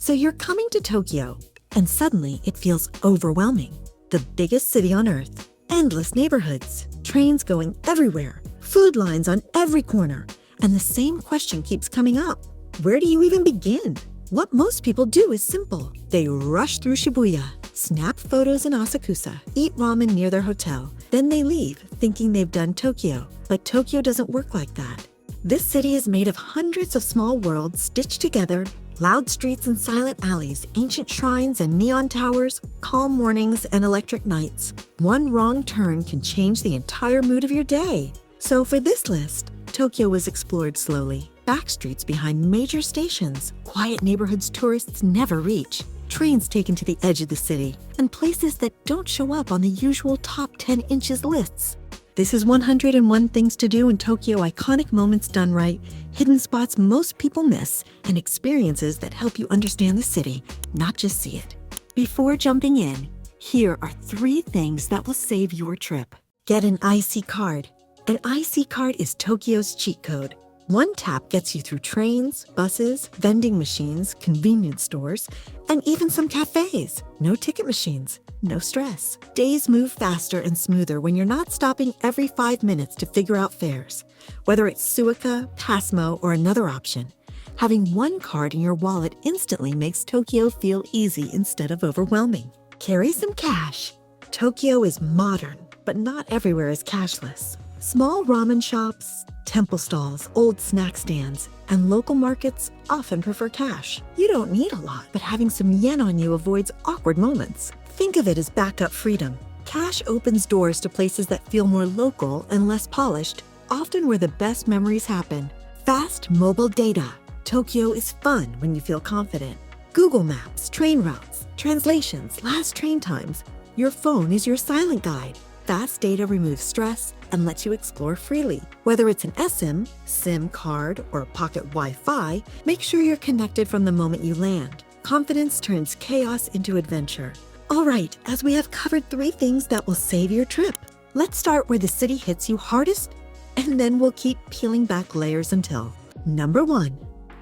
So you're coming to Tokyo, and suddenly it feels overwhelming. The biggest city on earth, endless neighborhoods, trains going everywhere, food lines on every corner, and the same question keeps coming up. Where do you even begin? What most people do is simple. They rush through Shibuya, snap photos in Asakusa, eat ramen near their hotel, then they leave thinking they've done Tokyo. But Tokyo doesn't work like that. This city is made of hundreds of small worlds stitched together, loud streets and silent alleys, ancient shrines and neon towers, calm mornings and electric nights. One wrong turn can change the entire mood of your day. So for this list, Tokyo was explored slowly. Backstreets behind major stations, quiet neighborhoods tourists never reach, trains taken to the edge of the city, and places that don't show up on the usual top 10 inches lists. This is 101 Things to Do in Tokyo, iconic moments done right, hidden spots most people miss, and experiences that help you understand the city, not just see it. Before jumping in, here are 3 things that will save your trip. Get an IC card. An IC card is Tokyo's cheat code. One tap gets you through trains, buses, vending machines, convenience stores, and even some cafes. No ticket machines, no stress. Days move faster and smoother when you're not stopping every 5 minutes to figure out fares. Whether it's Suica, Passmo, or another option, having one card in your wallet instantly makes Tokyo feel easy instead of overwhelming. Carry some cash. Tokyo is modern, but not everywhere is cashless. Small ramen shops, temple stalls, old snack stands, and local markets often prefer cash. You don't need a lot, but having some yen on you avoids awkward moments. Think of it as backup freedom. Cash opens doors to places that feel more local and less polished, often where the best memories happen. Fast mobile data. Tokyo is fun when you feel confident. Google Maps, train routes, translations, last train times. Your phone is your silent guide. Fast data removes stress and lets you explore freely. Whether it's an eSIM, SIM card, or pocket Wi-Fi, make sure you're connected from the moment you land. Confidence turns chaos into adventure. All right, as we have covered 3 things that will save your trip, let's start where the city hits you hardest, and then we'll keep peeling back layers until. Number 1,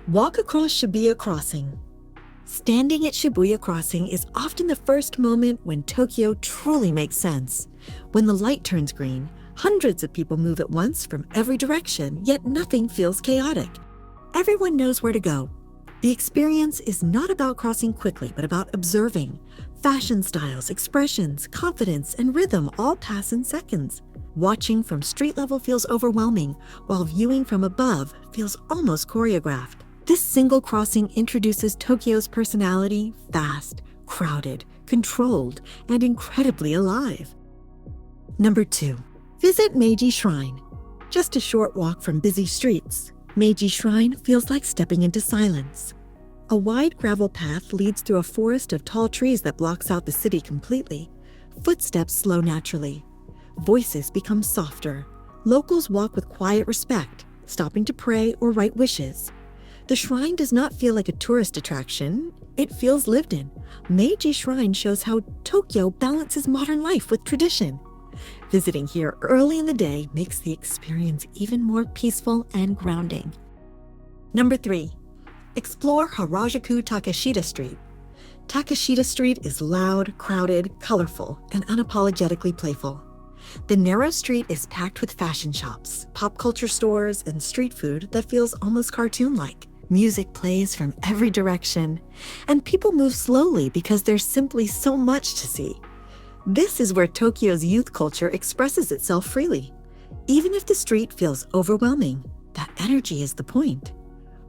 walk across Shibuya Crossing. Standing at Shibuya Crossing is often the first moment when Tokyo truly makes sense. When the light turns green, hundreds of people move at once from every direction, yet nothing feels chaotic. Everyone knows where to go. The experience is not about crossing quickly, but about observing. Fashion styles, expressions, confidence, and rhythm all pass in seconds. Watching from street level feels overwhelming, while viewing from above feels almost choreographed. This single crossing introduces Tokyo's personality: fast, crowded, controlled, and incredibly alive. Number 2, visit Meiji Shrine. Just a short walk from busy streets, Meiji Shrine feels like stepping into silence. A wide gravel path leads through a forest of tall trees that blocks out the city completely. Footsteps slow naturally. Voices become softer. Locals walk with quiet respect, stopping to pray or write wishes. The shrine does not feel like a tourist attraction. It feels lived in. Meiji Shrine shows how Tokyo balances modern life with tradition. Visiting here early in the day makes the experience even more peaceful and grounding. Number 3, explore Harajuku Takeshita Street. Takeshita Street is loud, crowded, colorful, and unapologetically playful. The narrow street is packed with fashion shops, pop culture stores, and street food that feels almost cartoon-like. Music plays from every direction, and people move slowly because there's simply so much to see. This is where Tokyo's youth culture expresses itself freely. Even if the street feels overwhelming, that energy is the point.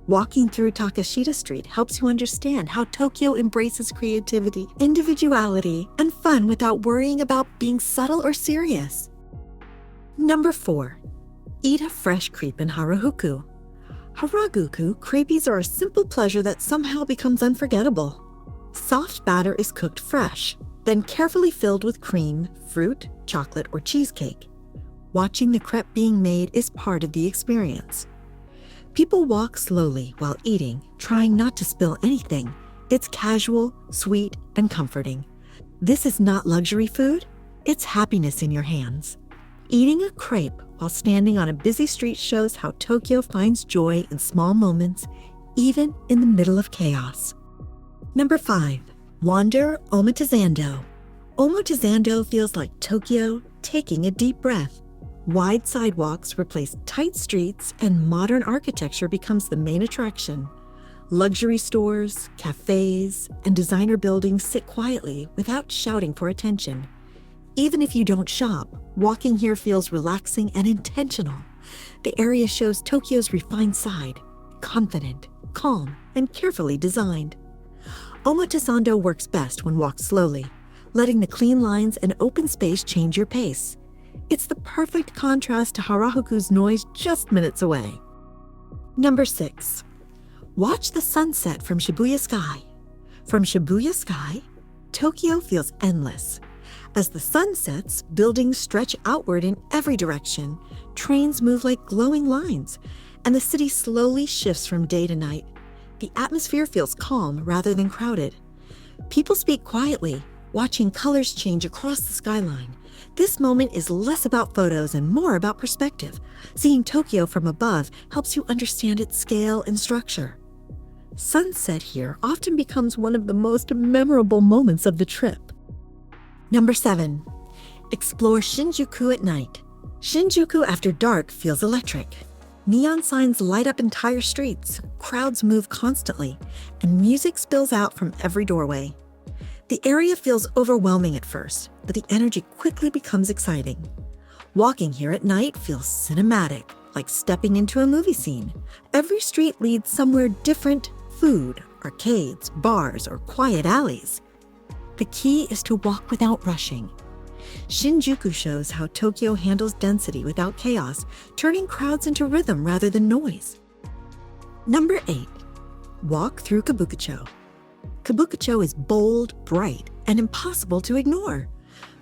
Walking through Takeshita Street helps you understand how Tokyo embraces creativity, individuality, and fun without worrying about being subtle or serious. Number 4, eat a fresh crepe in Harajuku. Harajuku crepes are a simple pleasure that somehow becomes unforgettable. Soft batter is cooked fresh, then carefully filled with cream, fruit, chocolate, or cheesecake. Watching the crepe being made is part of the experience. People walk slowly while eating, trying not to spill anything. It's casual, sweet, and comforting. This is not luxury food, it's happiness in your hands. Eating a crepe while standing on a busy street shows how Tokyo finds joy in small moments, even in the middle of chaos. Number 5. Wander Omotesando. Omotesando feels like Tokyo taking a deep breath. Wide sidewalks replace tight streets, and modern architecture becomes the main attraction. Luxury stores, cafes, and designer buildings sit quietly without shouting for attention. Even if you don't shop, walking here feels relaxing and intentional. The area shows Tokyo's refined side, confident, calm, and carefully designed. Omotesando works best when walked slowly, letting the clean lines and open space change your pace. It's the perfect contrast to Harajuku's noise just minutes away. Number 6. Watch the sunset from Shibuya Sky. From Shibuya Sky, Tokyo feels endless. As the sun sets, buildings stretch outward in every direction, trains move like glowing lines, and the city slowly shifts from day to night. The atmosphere feels calm rather than crowded. People speak quietly, watching colors change across the skyline. This moment is less about photos and more about perspective. Seeing Tokyo from above helps you understand its scale and structure. Sunset here often becomes one of the most memorable moments of the trip. Number 7. Explore Shinjuku at night. Shinjuku after dark feels electric. Neon signs light up entire streets, crowds move constantly, and music spills out from every doorway. The area feels overwhelming at first, but the energy quickly becomes exciting. Walking here at night feels cinematic, like stepping into a movie scene. Every street leads somewhere different: food, arcades, bars, or quiet alleys. The key is to walk without rushing. Shinjuku shows how Tokyo handles density without chaos, turning crowds into rhythm rather than noise. Number 8. Walk through Ikebukuro. Ikebukuro is bold, bright, and impossible to ignore.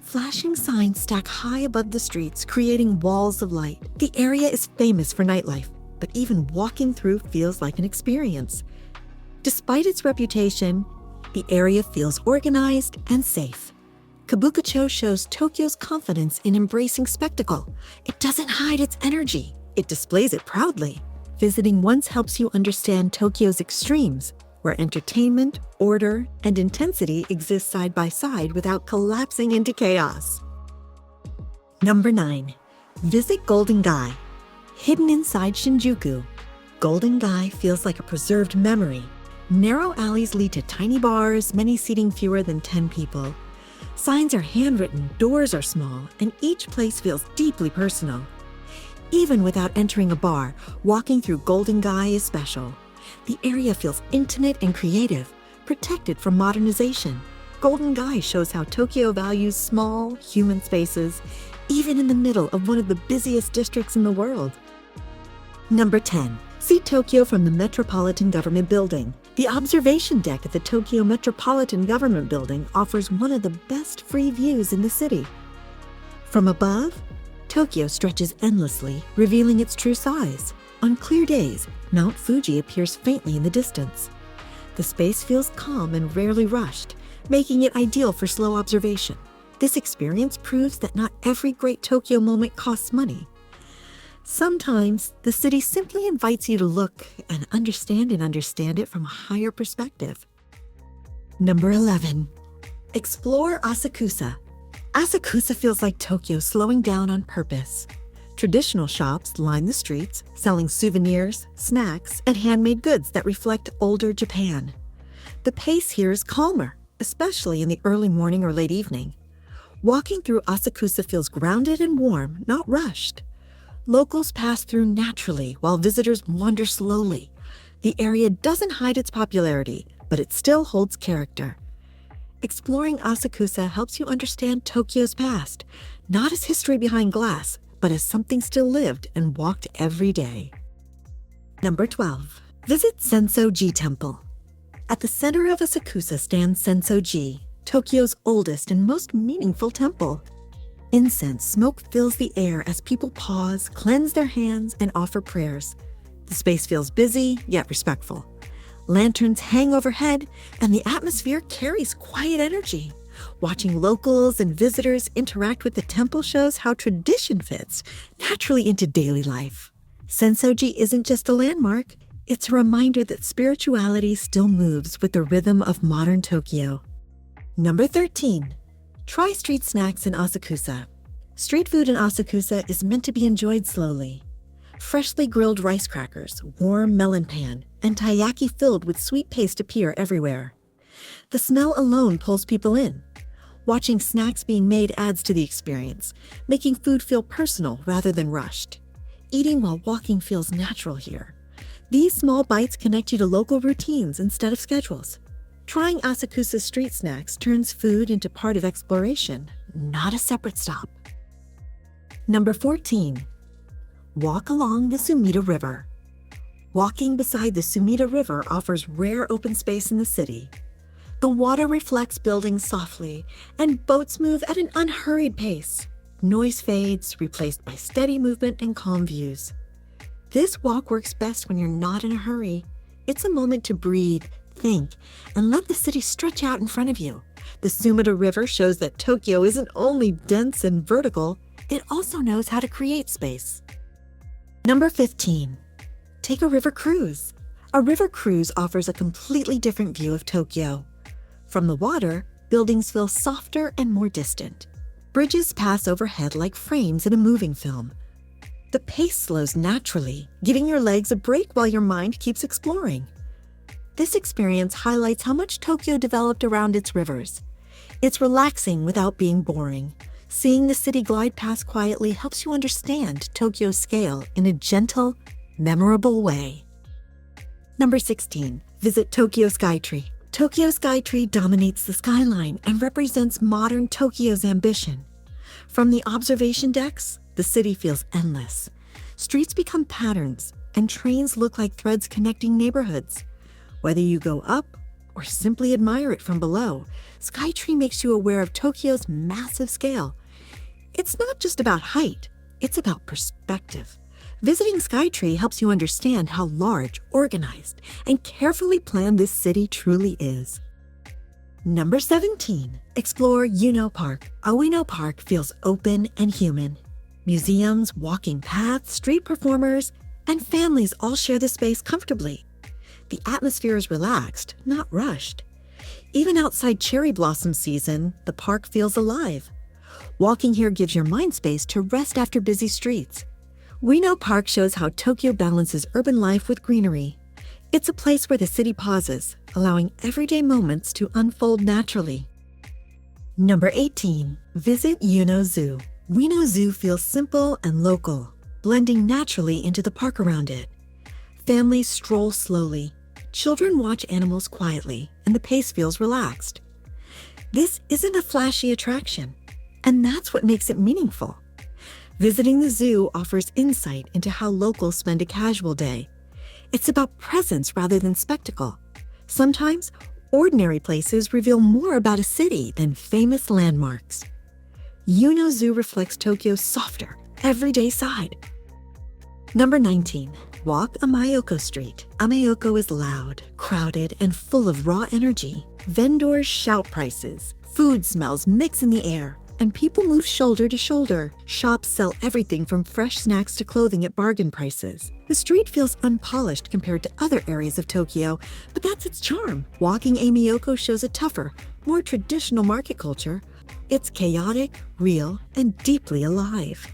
Flashing signs stack high above the streets, creating walls of light. The area is famous for nightlife, but even walking through feels like an experience. Despite its reputation, the area feels organized and safe. Ikebukuro shows Tokyo's confidence in embracing spectacle. It doesn't hide its energy, it displays it proudly. Visiting once helps you understand Tokyo's extremes, where entertainment, order, and intensity exist side by side without collapsing into chaos. Number 9. Visit Golden Gai. Hidden inside Shinjuku, Golden Gai feels like a preserved memory. Narrow alleys lead to tiny bars, many seating fewer than 10 people. Signs are handwritten, doors are small, and each place feels deeply personal. Even without entering a bar, walking through Golden Gai is special. The area feels intimate and creative, protected from modernization. Golden Gai shows how Tokyo values small, human spaces, even in the middle of one of the busiest districts in the world. Number 10. See Tokyo from the Metropolitan Government Building. The observation deck at the Tokyo Metropolitan Government Building offers one of the best free views in the city. From above, Tokyo stretches endlessly, revealing its true size. On clear days, Mount Fuji appears faintly in the distance. The space feels calm and rarely rushed, making it ideal for slow observation. This experience proves that not every great Tokyo moment costs money. Sometimes, the city simply invites you to look and understand it from a higher perspective. Number 11. Explore Asakusa. Asakusa feels like Tokyo slowing down on purpose. Traditional shops line the streets, selling souvenirs, snacks, and handmade goods that reflect older Japan. The pace here is calmer, especially in the early morning or late evening. Walking through Asakusa feels grounded and warm, not rushed. Locals pass through naturally while visitors wander slowly. The area doesn't hide its popularity, but it still holds character. Exploring Asakusa helps you understand Tokyo's past, not as history behind glass, but as something still lived and walked every day. Number 12. Visit Senso-ji Temple. At the center of Asakusa stands Senso-ji, Tokyo's oldest and most meaningful temple. Incense smoke fills the air as people pause, cleanse their hands, and offer prayers. The space feels busy, yet respectful. Lanterns hang overhead, and the atmosphere carries quiet energy. Watching locals and visitors interact with the temple shows how tradition fits naturally into daily life. Senso-ji isn't just a landmark, It's a reminder that spirituality still moves with the rhythm of modern Tokyo. Number 13. Try street snacks in Asakusa. Street food in Asakusa is meant to be enjoyed slowly. Freshly grilled rice crackers, warm melon pan, and taiyaki filled with sweet paste appear everywhere. The smell alone pulls people in. Watching snacks being made adds to the experience, making food feel personal rather than rushed. Eating while walking feels natural here. These small bites connect you to local routines instead of schedules. Trying Asakusa street snacks turns food into part of exploration, not a separate stop. Number 14. Walk along the Sumida River. Walking beside the Sumida River offers rare open space in the city. The water reflects buildings softly, and boats move at an unhurried pace. Noise fades, replaced by steady movement and calm views. This walk works best when you're not in a hurry. It's a moment to breathe, think, and let the city stretch out in front of you. The Sumida River shows that Tokyo isn't only dense and vertical, it also knows how to create space. Number 15. Take a river cruise. A river cruise offers a completely different view of Tokyo. From the water, buildings feel softer and more distant. Bridges pass overhead like frames in a moving film. The pace slows naturally, giving your legs a break while your mind keeps exploring. This experience highlights how much Tokyo developed around its rivers. It's relaxing without being boring. Seeing the city glide past quietly helps you understand Tokyo's scale in a gentle, memorable way. Number 16. Visit Tokyo Skytree. Tokyo Skytree dominates the skyline and represents modern Tokyo's ambition. From the observation decks, the city feels endless. Streets become patterns, and trains look like threads connecting neighborhoods. Whether you go up or simply admire it from below, Skytree makes you aware of Tokyo's massive scale. It's not just about height, it's about perspective. Visiting Skytree helps you understand how large, organized, and carefully planned this city truly is. Number 17. Explore Ueno Park. Ueno Park feels open and human. Museums, walking paths, street performers, and families all share the space comfortably. The atmosphere is relaxed, not rushed. Even outside cherry blossom season, the park feels alive. Walking here gives your mind space to rest after busy streets. Ueno Park shows how Tokyo balances urban life with greenery. It's a place where the city pauses, allowing everyday moments to unfold naturally. Number 18. Visit Ueno Zoo. Ueno Zoo feels simple and local, blending naturally into the park around it. Families stroll slowly. Children watch animals quietly, and the pace feels relaxed. This isn't a flashy attraction, and that's what makes it meaningful. Visiting the zoo offers insight into how locals spend a casual day. It's about presence rather than spectacle. Sometimes, ordinary places reveal more about a city than famous landmarks. Ueno Zoo reflects Tokyo's softer, everyday side. Number 19. Walk Amayoko Street. Amayoko is loud, crowded, and full of raw energy. Vendors shout prices, food smells mix in the air, and people move shoulder to shoulder. Shops sell everything from fresh snacks to clothing at bargain prices. The street feels unpolished compared to other areas of Tokyo, but that's its charm. Walking Amayoko shows a tougher, more traditional market culture. It's chaotic, real, and deeply alive.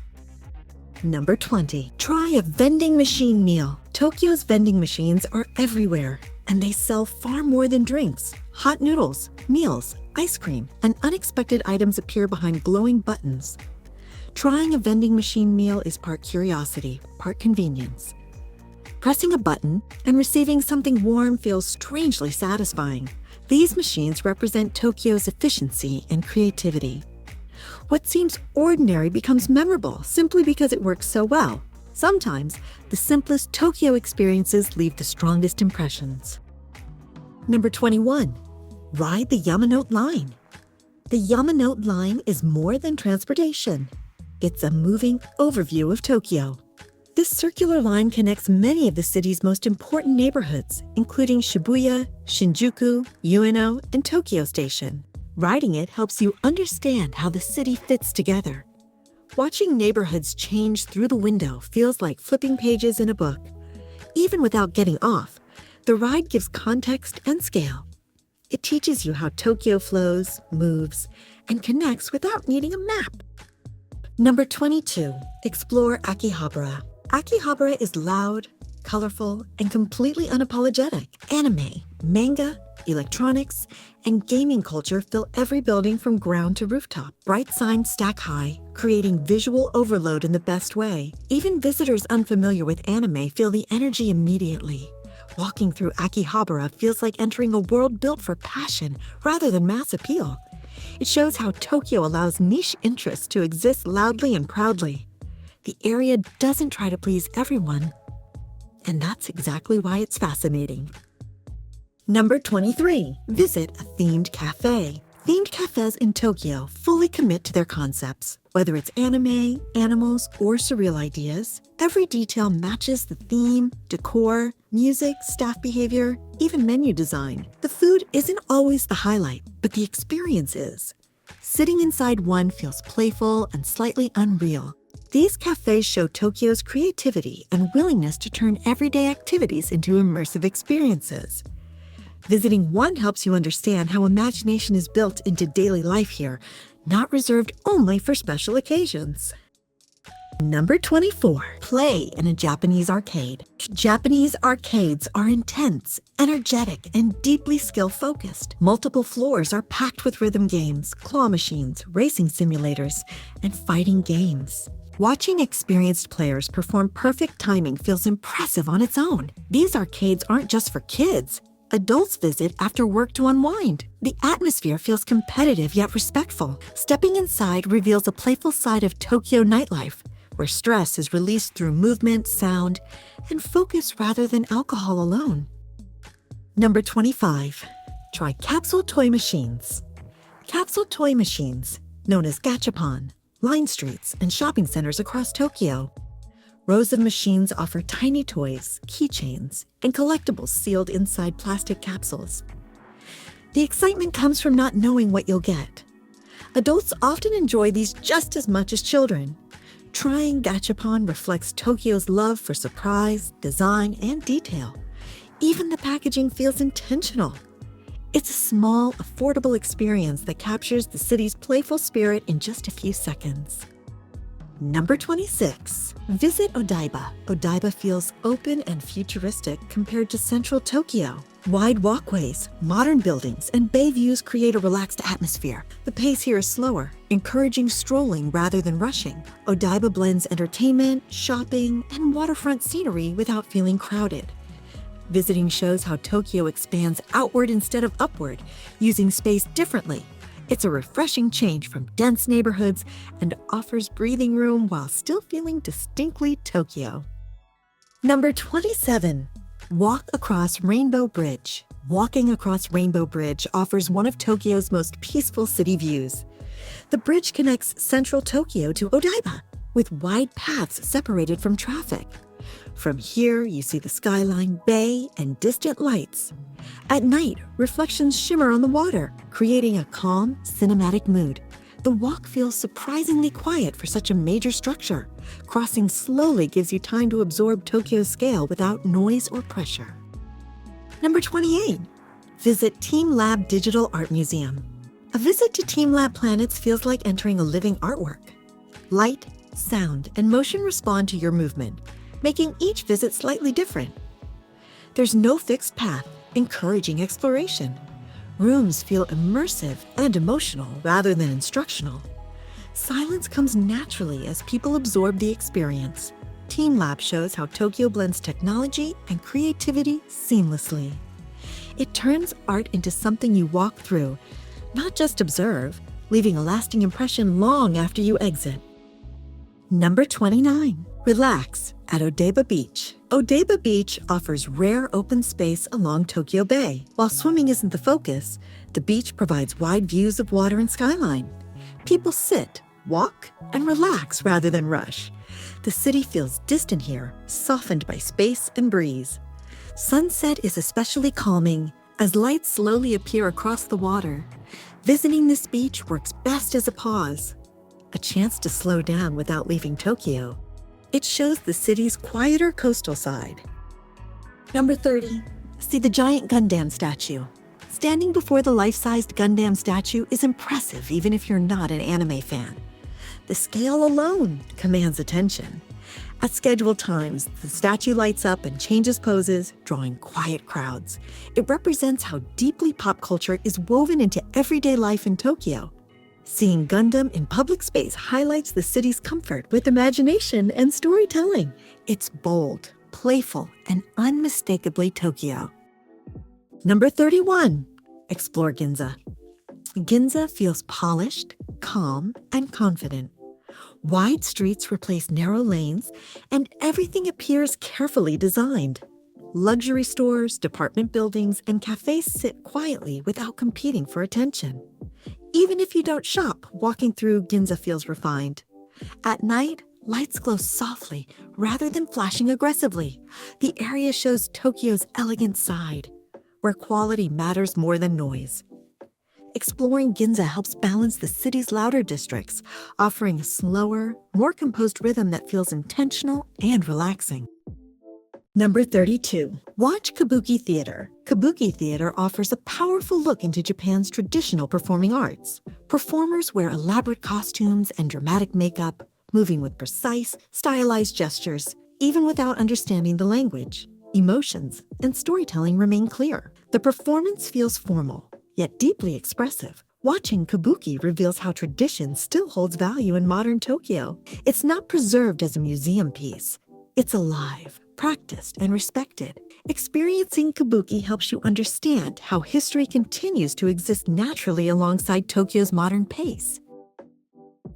Number 20. Try a vending machine meal. Tokyo's vending machines are everywhere, and they sell far more than drinks. Hot noodles, meals, ice cream, and unexpected items appear behind glowing buttons. Trying a vending machine meal is part curiosity, part convenience. Pressing a button and receiving something warm feels strangely satisfying. These machines represent Tokyo's efficiency and creativity. What seems ordinary becomes memorable simply because it works so well. Sometimes, the simplest Tokyo experiences leave the strongest impressions. Number 21. Ride the Yamanote Line. The Yamanote Line is more than transportation. It's a moving overview of Tokyo. This circular line connects many of the city's most important neighborhoods, including Shibuya, Shinjuku, Ueno, and Tokyo Station. Riding it helps you understand how the city fits together. Watching neighborhoods change through the window feels like flipping pages in a book. even without getting off, the ride gives context and scale. It teaches you how Tokyo flows, moves, and connects without needing a map. Number 22. Explore Akihabara. Akihabara is loud, colorful, and completely unapologetic. Anime, manga, electronics, and gaming culture fill every building from ground to rooftop. Bright signs stack high, creating visual overload in the best way. Even visitors unfamiliar with anime feel the energy immediately. Walking through Akihabara feels like entering a world built for passion rather than mass appeal. It shows how Tokyo allows niche interests to exist loudly and proudly. The area doesn't try to please everyone, and that's exactly why it's fascinating. Number 23. Visit a themed cafe. Themed cafes in Tokyo fully commit to their concepts. Whether it's anime, animals, or surreal ideas, every detail matches the theme, decor, music, staff behavior, even menu design. The food isn't always the highlight, but the experience is. Sitting inside one feels playful and slightly unreal. These cafes show Tokyo's creativity and willingness to turn everyday activities into immersive experiences. Visiting one helps you understand how imagination is built into daily life here, not reserved only for special occasions. Number 24. Play in a Japanese arcade. Japanese arcades are intense, energetic, and deeply skill-focused. Multiple floors are packed with rhythm games, claw machines, racing simulators, and fighting games. Watching experienced players perform perfect timing feels impressive on its own. These arcades aren't just for kids. Adults visit after work to unwind. The atmosphere feels competitive yet respectful. Stepping inside reveals a playful side of Tokyo nightlife, where stress is released through movement, sound, and focus rather than alcohol alone. Number 25. Try capsule toy machines. Capsule toy machines, known as gachapon, line streets and shopping centers across Tokyo. Rows of machines offer tiny toys, keychains, and collectibles sealed inside plastic capsules. The excitement comes from not knowing what you'll get. Adults often enjoy these just as much as children. Trying gachapon reflects Tokyo's love for surprise, design, and detail. Even the packaging feels intentional. It's a small, affordable experience that captures the city's playful spirit in just a few seconds. Number 26. Visit Odaiba. Odaiba feels open and futuristic compared to central Tokyo. Wide walkways, modern buildings, and bay views create a relaxed atmosphere. The pace here is slower, encouraging strolling rather than rushing. Odaiba blends entertainment, shopping, and waterfront scenery without feeling crowded. Visiting shows how Tokyo expands outward instead of upward, using space differently. It's a refreshing change from dense neighborhoods and offers breathing room while still feeling distinctly Tokyo. Number 27. Walk across Rainbow Bridge. Walking across Rainbow Bridge offers one of Tokyo's most peaceful city views. The bridge connects central Tokyo to Odaiba, with wide paths separated from traffic. From here, you see the skyline, bay, and distant lights. At night, reflections shimmer on the water, creating a calm, cinematic mood. The walk feels surprisingly quiet for such a major structure. Crossing slowly gives you time to absorb Tokyo's scale without noise or pressure. Number 28. Visit Team Lab Digital Art Museum. A visit to Team Lab Planets feels like entering a living artwork. Light, sound, and motion respond to your movement, making each visit slightly different. There's no fixed path, encouraging exploration. Rooms feel immersive and emotional rather than instructional. Silence comes naturally as people absorb the experience. Team Lab shows how Tokyo blends technology and creativity seamlessly. It turns art into something you walk through, not just observe, leaving a lasting impression long after you exit. Number 29. Relax at Odaiba Beach. Odaiba Beach offers rare open space along Tokyo Bay. While swimming isn't the focus, the beach provides wide views of water and skyline. People sit, walk, and relax rather than rush. The city feels distant here, softened by space and breeze. Sunset is especially calming as lights slowly appear across the water. Visiting this beach works best as a pause, a chance to slow down without leaving Tokyo. It shows the city's quieter coastal side. Number 30. See the giant Gundam statue. Standing before the life-sized Gundam statue is impressive even if you're not an anime fan. The scale alone commands attention. At scheduled times, the statue lights up and changes poses, drawing quiet crowds. It represents how deeply pop culture is woven into everyday life in Tokyo. Seeing Gundam in public space highlights the city's comfort with imagination and storytelling. It's bold, playful, and unmistakably Tokyo. Number 31. Explore Ginza. Ginza feels polished, calm, and confident. Wide streets replace narrow lanes, and everything appears carefully designed. Luxury stores, department buildings, and cafes sit quietly without competing for attention. Even if you don't shop, walking through Ginza feels refined. At night, lights glow softly rather than flashing aggressively. The area shows Tokyo's elegant side, where quality matters more than noise. Exploring Ginza helps balance the city's louder districts, offering a slower, more composed rhythm that feels intentional and relaxing. Number 32. Watch Kabuki Theater. Kabuki Theater offers a powerful look into Japan's traditional performing arts. Performers wear elaborate costumes and dramatic makeup, moving with precise, stylized gestures, even without understanding the language. Emotions and storytelling remain clear. The performance feels formal, yet deeply expressive. Watching Kabuki reveals how tradition still holds value in modern Tokyo. It's not preserved as a museum piece. It's alive, practiced, and respected. Experiencing Kabuki helps you understand how history continues to exist naturally alongside Tokyo's modern pace.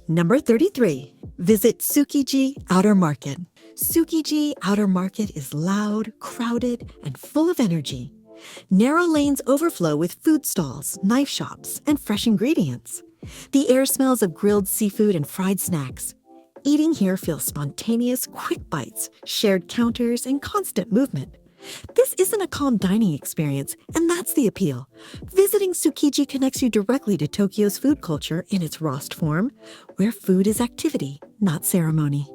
Number 33. Visit Tsukiji Outer Market. Tsukiji Outer Market is loud, crowded, and full of energy. Narrow lanes overflow with food stalls, knife shops, and fresh ingredients. The air smells of grilled seafood and fried snacks. Eating here feels spontaneous, quick bites, shared counters, and constant movement. This isn't a calm dining experience, and that's the appeal. Visiting Tsukiji connects you directly to Tokyo's food culture in its rawest form, where food is activity, not ceremony.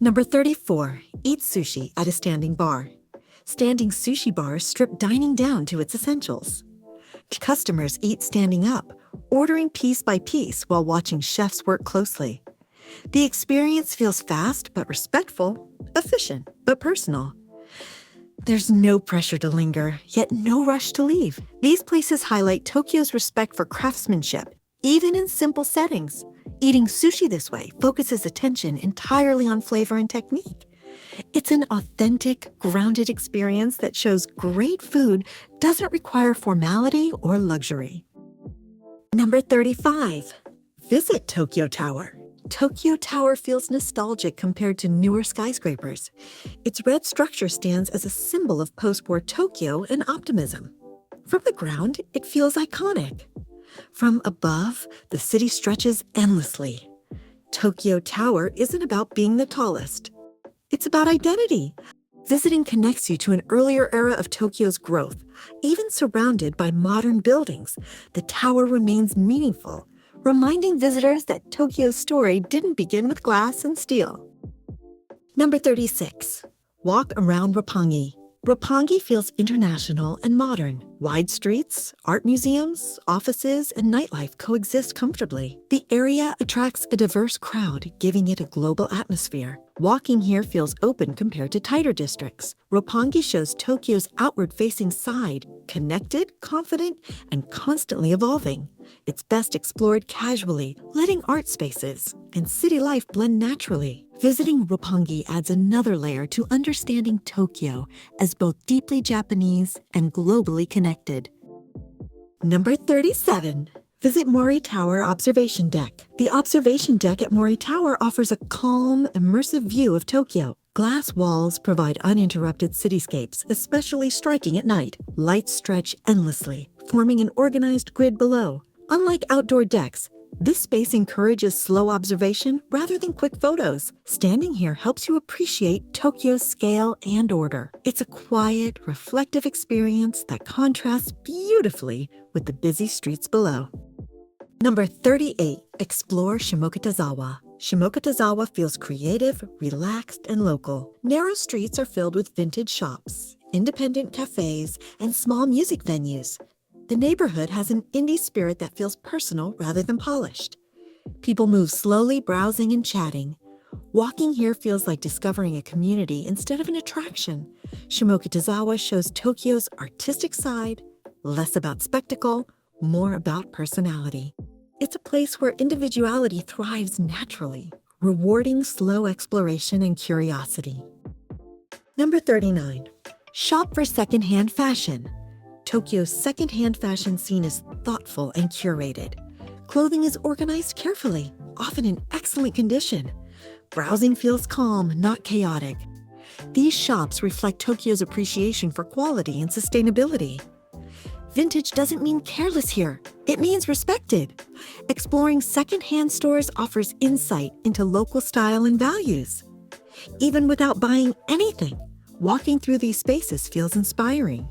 Number 34. Eat sushi at a standing bar. Standing sushi bars strip dining down to its essentials. Customers eat standing up, ordering piece by piece while watching chefs work closely. The experience feels fast but respectful, efficient but personal. There's no pressure to linger, yet no rush to leave. These places highlight Tokyo's respect for craftsmanship, even in simple settings. Eating sushi this way focuses attention entirely on flavor and technique. It's an authentic, grounded experience that shows great food doesn't require formality or luxury. Number 35. Visit Tokyo Tower. Tokyo Tower feels nostalgic compared to newer skyscrapers. Its red structure stands as a symbol of post-war Tokyo and optimism. From the ground, it feels iconic. From above, the city stretches endlessly. Tokyo Tower isn't about being the tallest. It's about identity. Visiting connects you to an earlier era of Tokyo's growth. Even surrounded by modern buildings, the tower remains meaningful, reminding visitors that Tokyo's story didn't begin with glass and steel. Number 36. Walk around Roppongi. Roppongi feels international and modern. Wide streets, art museums, offices, and nightlife coexist comfortably. The area attracts a diverse crowd, giving it a global atmosphere. Walking here feels open compared to tighter districts. Roppongi shows Tokyo's outward-facing side, connected, confident, and constantly evolving. It's best explored casually, letting art spaces and city life blend naturally. Visiting Roppongi adds another layer to understanding Tokyo as both deeply Japanese and globally connected. Number 37. Visit Mori Tower Observation Deck. The observation deck at Mori Tower offers a calm, immersive view of Tokyo. Glass walls provide uninterrupted cityscapes, especially striking at night. Lights stretch endlessly, forming an organized grid below. Unlike outdoor decks, this space encourages slow observation rather than quick photos. Standing here helps you appreciate Tokyo's scale and order. It's a quiet, reflective experience that contrasts beautifully with the busy streets below. Number 38. Explore Shimokitazawa. Shimokitazawa feels creative, relaxed, and local. Narrow streets are filled with vintage shops. independent cafes, and small music venues. The neighborhood has an indie spirit that feels personal rather than polished. People move slowly, browsing and chatting. Walking here feels like discovering a community instead of an attraction. Shimokitazawa shows Tokyo's artistic side, less about spectacle, more about personality. It's a place where individuality thrives naturally, rewarding slow exploration and curiosity. Number 39. Shop for secondhand fashion. Tokyo's secondhand fashion scene is thoughtful and curated. Clothing is organized carefully, often in excellent condition. Browsing feels calm, not chaotic. These shops reflect Tokyo's appreciation for quality and sustainability. Vintage doesn't mean careless here. It means respected. Exploring secondhand stores offers insight into local style and values. Even without buying anything, walking through these spaces feels inspiring.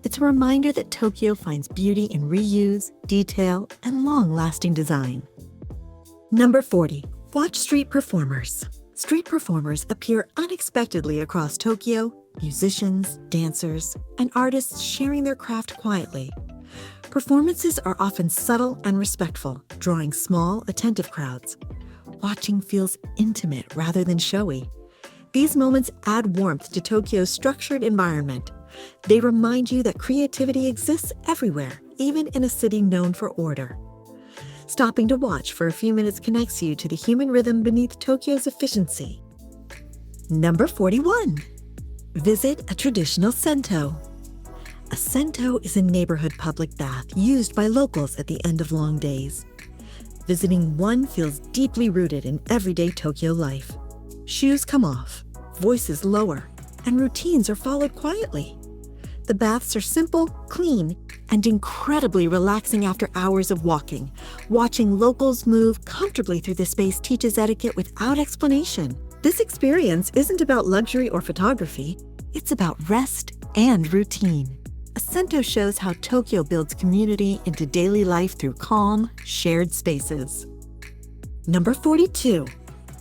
It's a reminder that Tokyo finds beauty in reuse, detail, and long-lasting design. Number 40. Watch street performers. Street performers appear unexpectedly across Tokyo, musicians, dancers, and artists sharing their craft quietly. Performances are often subtle and respectful, drawing small, attentive crowds. Watching feels intimate rather than showy. These moments add warmth to Tokyo's structured environment. They remind you that creativity exists everywhere, even in a city known for order. Stopping to watch for a few minutes connects you to the human rhythm beneath Tokyo's efficiency. Number 41. Visit a traditional sento. A sento is a neighborhood public bath used by locals at the end of long days. Visiting one feels deeply rooted in everyday Tokyo life. Shoes come off, voices lower, and routines are followed quietly. The baths are simple, clean, and incredibly relaxing after hours of walking. Watching locals move comfortably through the space teaches etiquette without explanation. This experience isn't about luxury or photography. It's about rest and routine. A sento shows how Tokyo builds community into daily life through calm, shared spaces. Number 42.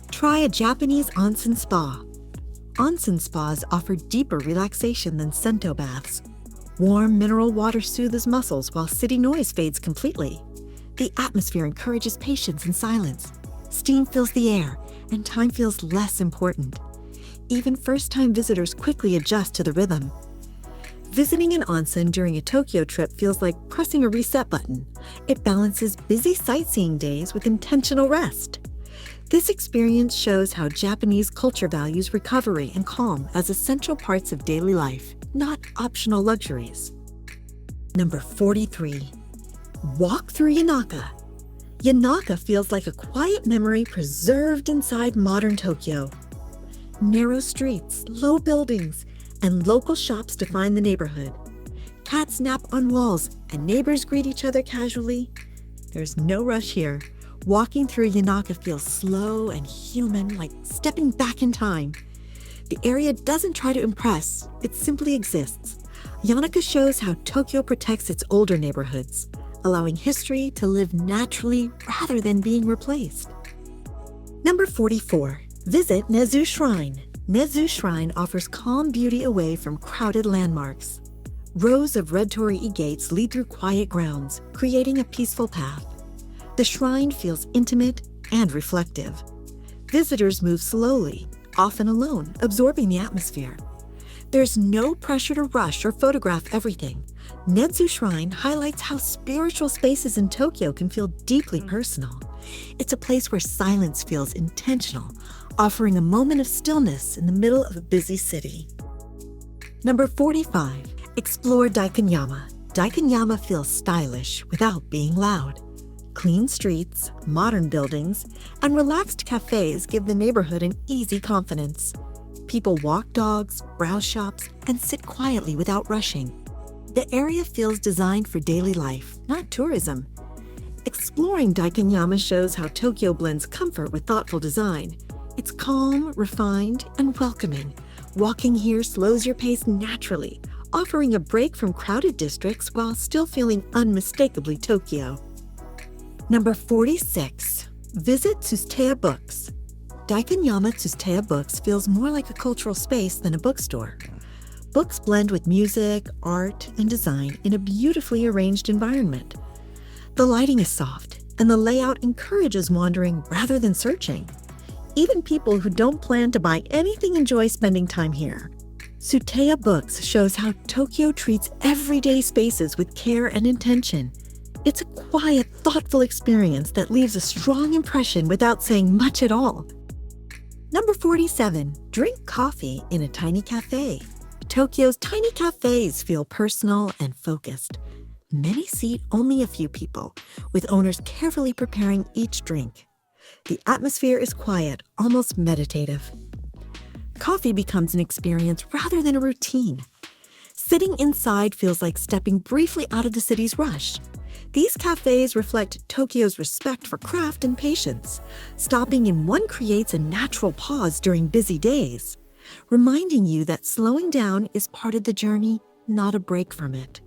Try a Japanese onsen spa. Onsen spas offer deeper relaxation than sento baths. Warm mineral water soothes muscles while city noise fades completely. The atmosphere encourages patience and silence. Steam fills the air, and time feels less important. Even first-time visitors quickly adjust to the rhythm. Visiting an onsen during a Tokyo trip feels like pressing a reset button. It balances busy sightseeing days with intentional rest. This experience shows how Japanese culture values recovery and calm as essential parts of daily life, not optional luxuries. Number 43. Walk through Yanaka. Yanaka feels like a quiet memory preserved inside modern Tokyo. Narrow streets, low buildings, and local shops define the neighborhood. Cats nap on walls, and neighbors greet each other casually. There's no rush here. Walking through Yanaka feels slow and human, like stepping back in time. The area doesn't try to impress, it simply exists. Yanaka shows how Tokyo protects its older neighborhoods, allowing history to live naturally rather than being replaced. Number 44. Visit Meiji Shrine. Meiji Shrine offers calm beauty away from crowded landmarks. Rows of red torii gates lead through quiet grounds, creating a peaceful path. The shrine feels intimate and reflective. Visitors move slowly, often alone, absorbing the atmosphere. There's no pressure to rush or photograph everything. Meiji Shrine highlights how spiritual spaces in Tokyo can feel deeply personal. It's a place where silence feels intentional, offering a moment of stillness in the middle of a busy city. Number 45. Explore Daikanyama. Daikanyama feels stylish without being loud. Clean streets, modern buildings, and relaxed cafes give the neighborhood an easy confidence. People walk dogs, browse shops, and sit quietly without rushing. The area feels designed for daily life, not tourism. Exploring Daikanyama shows how Tokyo blends comfort with thoughtful design. It's calm, refined, and welcoming. Walking here slows your pace naturally, offering a break from crowded districts while still feeling unmistakably Tokyo. Number 46. Visit Tsusteya Books. Daikanyama Tsusteya Books feels more like a cultural space than a bookstore. Books blend with music, art, and design in a beautifully arranged environment. The lighting is soft, and the layout encourages wandering rather than searching. Even people who don't plan to buy anything enjoy spending time here. Tsuteya Books shows how Tokyo treats everyday spaces with care and intention. It's a quiet, thoughtful experience that leaves a strong impression without saying much at all. Number 47, drink coffee in a tiny cafe. Tokyo's tiny cafes feel personal and focused. Many seat only a few people, with owners carefully preparing each drink. The atmosphere is quiet, almost meditative. Coffee becomes an experience rather than a routine. Sitting inside feels like stepping briefly out of the city's rush. These cafes reflect Tokyo's respect for craft and patience. Stopping in one creates a natural pause during busy days, reminding you that slowing down is part of the journey, not a break from it.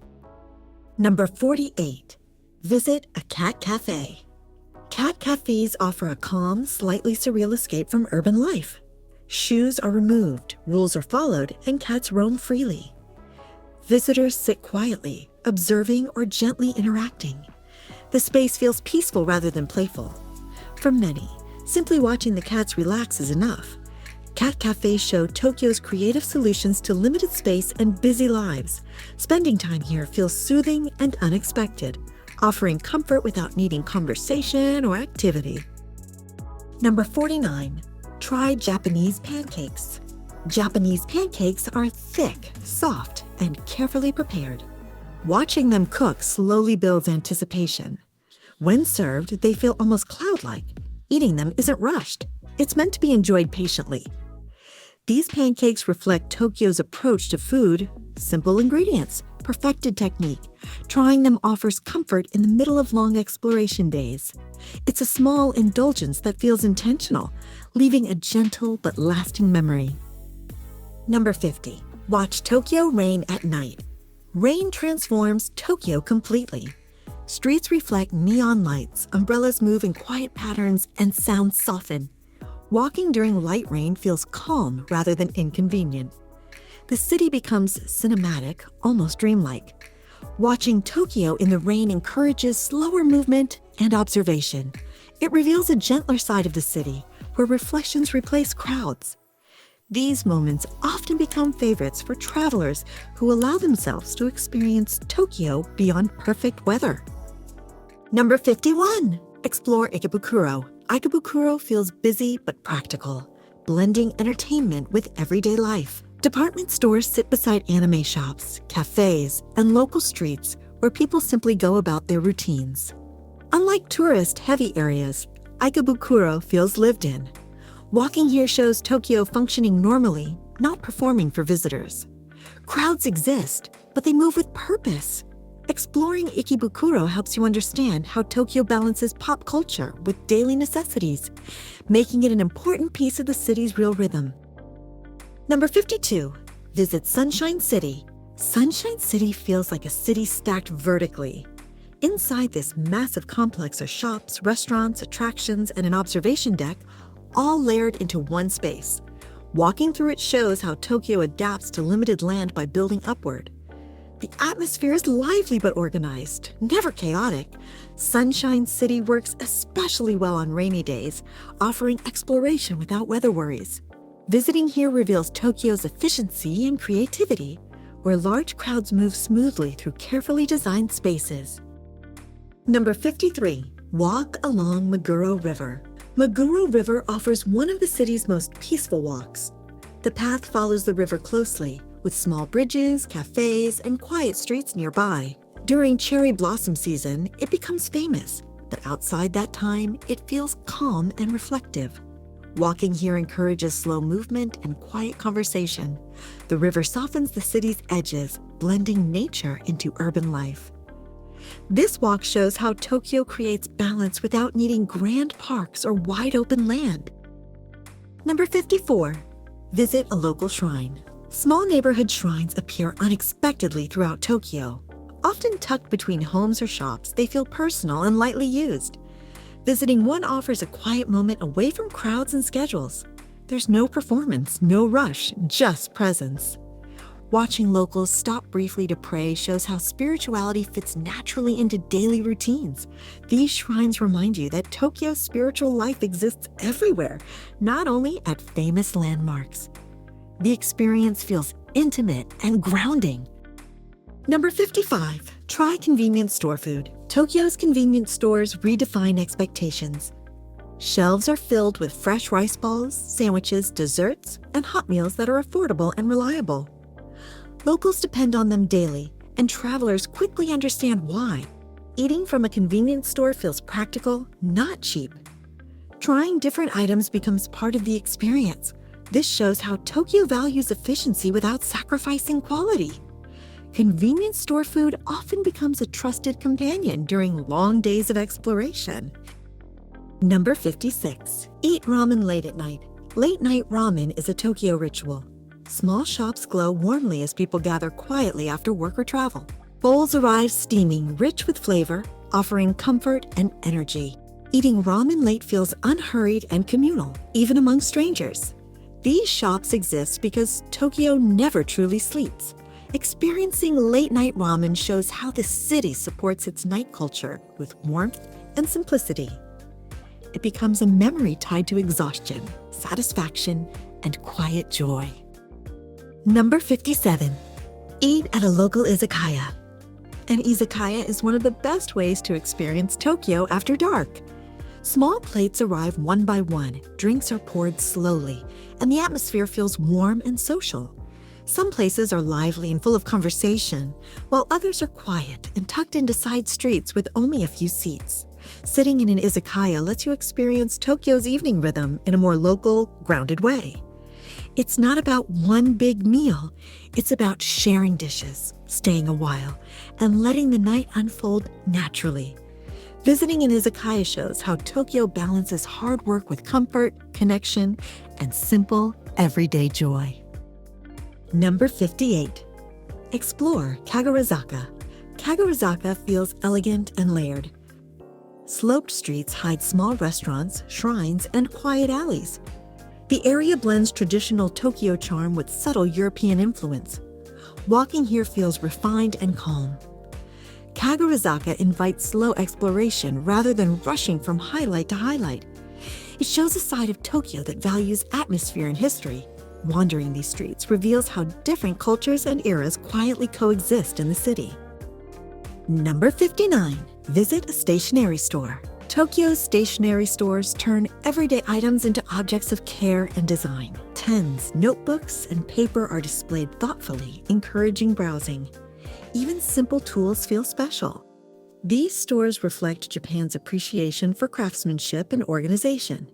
Number 48. Visit a cat cafe. Cat cafes offer a calm, slightly surreal escape from urban life. Shoes are removed, rules are followed, and cats roam freely. Visitors sit quietly, observing or gently interacting. The space feels peaceful rather than playful. For many, simply watching the cats relax is enough. Cat cafes show Tokyo's creative solutions to limited space and busy lives. Spending time here feels soothing and unexpected, offering comfort without needing conversation or activity. Number 49. Try Japanese pancakes. Japanese pancakes are thick, soft, and carefully prepared. Watching them cook slowly builds anticipation. When served, they feel almost cloud-like. Eating them isn't rushed. It's meant to be enjoyed patiently. These pancakes reflect Tokyo's approach to food: simple ingredients, perfected technique. Trying them offers comfort in the middle of long exploration days. It's a small indulgence that feels intentional, leaving a gentle but lasting memory. Number 50. Watch Tokyo rain at night. Rain transforms Tokyo completely. Streets reflect neon lights, umbrellas move in quiet patterns, and sounds soften. Walking during light rain feels calm rather than inconvenient. The city becomes cinematic, almost dreamlike. Watching Tokyo in the rain encourages slower movement and observation. It reveals a gentler side of the city, where reflections replace crowds. These moments often become favorites for travelers who allow themselves to experience Tokyo beyond perfect weather. Number 51. Explore Ikebukuro. Ikebukuro feels busy but practical, blending entertainment with everyday life. Department stores sit beside anime shops, cafes, and local streets where people simply go about their routines. Unlike tourist-heavy areas, Ikebukuro feels lived in. Walking here shows Tokyo functioning normally, not performing for visitors. Crowds exist, but they move with purpose. Exploring Ikebukuro helps you understand how Tokyo balances pop culture with daily necessities, making it an important piece of the city's real rhythm. Number 52. Visit Sunshine City. Sunshine City feels like a city stacked vertically. Inside this massive complex are shops, restaurants, attractions, and an observation deck, all layered into one space. Walking through it shows how Tokyo adapts to limited land by building upward. The atmosphere is lively but organized, never chaotic. Sunshine City works especially well on rainy days, offering exploration without weather worries. Visiting here reveals Tokyo's efficiency and creativity, where large crowds move smoothly through carefully designed spaces. Number 53. Walk along Meguro River. Meguro River offers one of the city's most peaceful walks. The path follows the river closely, with small bridges, cafes, and quiet streets nearby. During cherry blossom season, it becomes famous, but outside that time, it feels calm and reflective. Walking here encourages slow movement and quiet conversation. The river softens the city's edges, blending nature into urban life. This walk shows how Tokyo creates balance without needing grand parks or wide open land. Number 54. Visit a local shrine. Small neighborhood shrines appear unexpectedly throughout Tokyo. Often tucked between homes or shops, they feel personal and lightly used. Visiting one offers a quiet moment away from crowds and schedules. There's no performance, no rush, just presence. Watching locals stop briefly to pray shows how spirituality fits naturally into daily routines. These shrines remind you that Tokyo's spiritual life exists everywhere, not only at famous landmarks. The experience feels intimate and grounding. Number 55. Try convenience store food. Tokyo's convenience stores redefine expectations. Shelves are filled with fresh rice balls, sandwiches, desserts, and hot meals that are affordable and reliable. Locals depend on them daily, and travelers quickly understand why. Eating from a convenience store feels practical, not cheap. Trying different items becomes part of the experience. This shows how Tokyo values efficiency without sacrificing quality. Convenience store food often becomes a trusted companion during long days of exploration. Number 56. Eat ramen late at night. Late-night ramen is a Tokyo ritual. Small shops glow warmly as people gather quietly after work or travel. Bowls arrive steaming, rich with flavor, offering comfort and energy. Eating ramen late feels unhurried and communal, even among strangers. These shops exist because Tokyo never truly sleeps. Experiencing late-night ramen shows how the city supports its night culture with warmth and simplicity. It becomes a memory tied to exhaustion, satisfaction, and quiet joy. Number 57. Eat at a local izakaya. An izakaya is one of the best ways to experience Tokyo after dark. Small plates arrive one by one, drinks are poured slowly, and the atmosphere feels warm and social. Some places are lively and full of conversation, while others are quiet and tucked into side streets with only a few seats. Sitting in an izakaya lets you experience Tokyo's evening rhythm in a more local, grounded way. It's not about one big meal, it's about sharing dishes, staying a while, and letting the night unfold naturally. Visiting an izakaya shows how Tokyo balances hard work with comfort, connection, and simple, everyday joy. Number 58. Explore Kagurazaka. Kagurazaka feels elegant and layered. Sloped streets hide small restaurants, shrines, and quiet alleys. The area blends traditional Tokyo charm with subtle European influence. Walking here feels refined and calm. Kagurazaka invites slow exploration rather than rushing from highlight to highlight. It shows a side of Tokyo that values atmosphere and history. Wandering these streets reveals how different cultures and eras quietly coexist in the city. Number 59. Visit a stationery store. Tokyo's stationery stores turn everyday items into objects of care and design. Pens, notebooks, and paper are displayed thoughtfully, encouraging browsing. Even simple tools feel special. These stores reflect Japan's appreciation for craftsmanship and organization.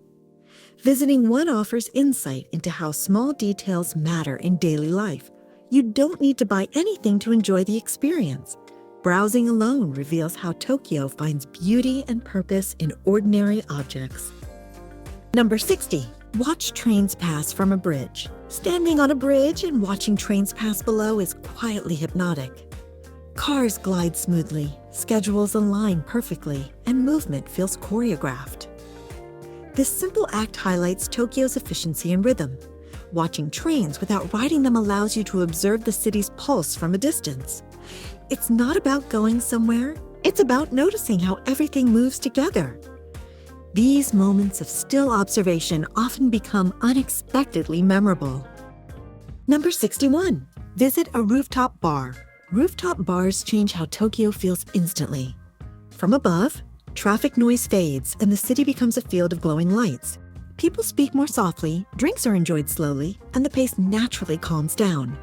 Visiting one offers insight into how small details matter in daily life. You don't need to buy anything to enjoy the experience. Browsing alone reveals how Tokyo finds beauty and purpose in ordinary objects. Number 60. Watch trains pass from a bridge. Standing on a bridge and watching trains pass below is quietly hypnotic. Cars glide smoothly, schedules align perfectly, and movement feels choreographed. This simple act highlights Tokyo's efficiency and rhythm. Watching trains without riding them allows you to observe the city's pulse from a distance. It's not about going somewhere, it's about noticing how everything moves together. These moments of still observation often become unexpectedly memorable. Number 61. Visit a rooftop bar. Rooftop bars change how Tokyo feels instantly. From above, traffic noise fades and the city becomes a field of glowing lights. People speak more softly, drinks are enjoyed slowly, and the pace naturally calms down.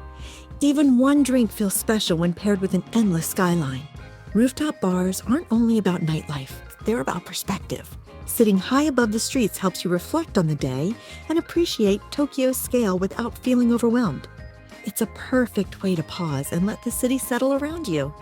Even one drink feels special when paired with an endless skyline. Rooftop bars aren't only about nightlife, they're about perspective. Sitting high above the streets helps you reflect on the day and appreciate Tokyo's scale without feeling overwhelmed. It's a perfect way to pause and let the city settle around you.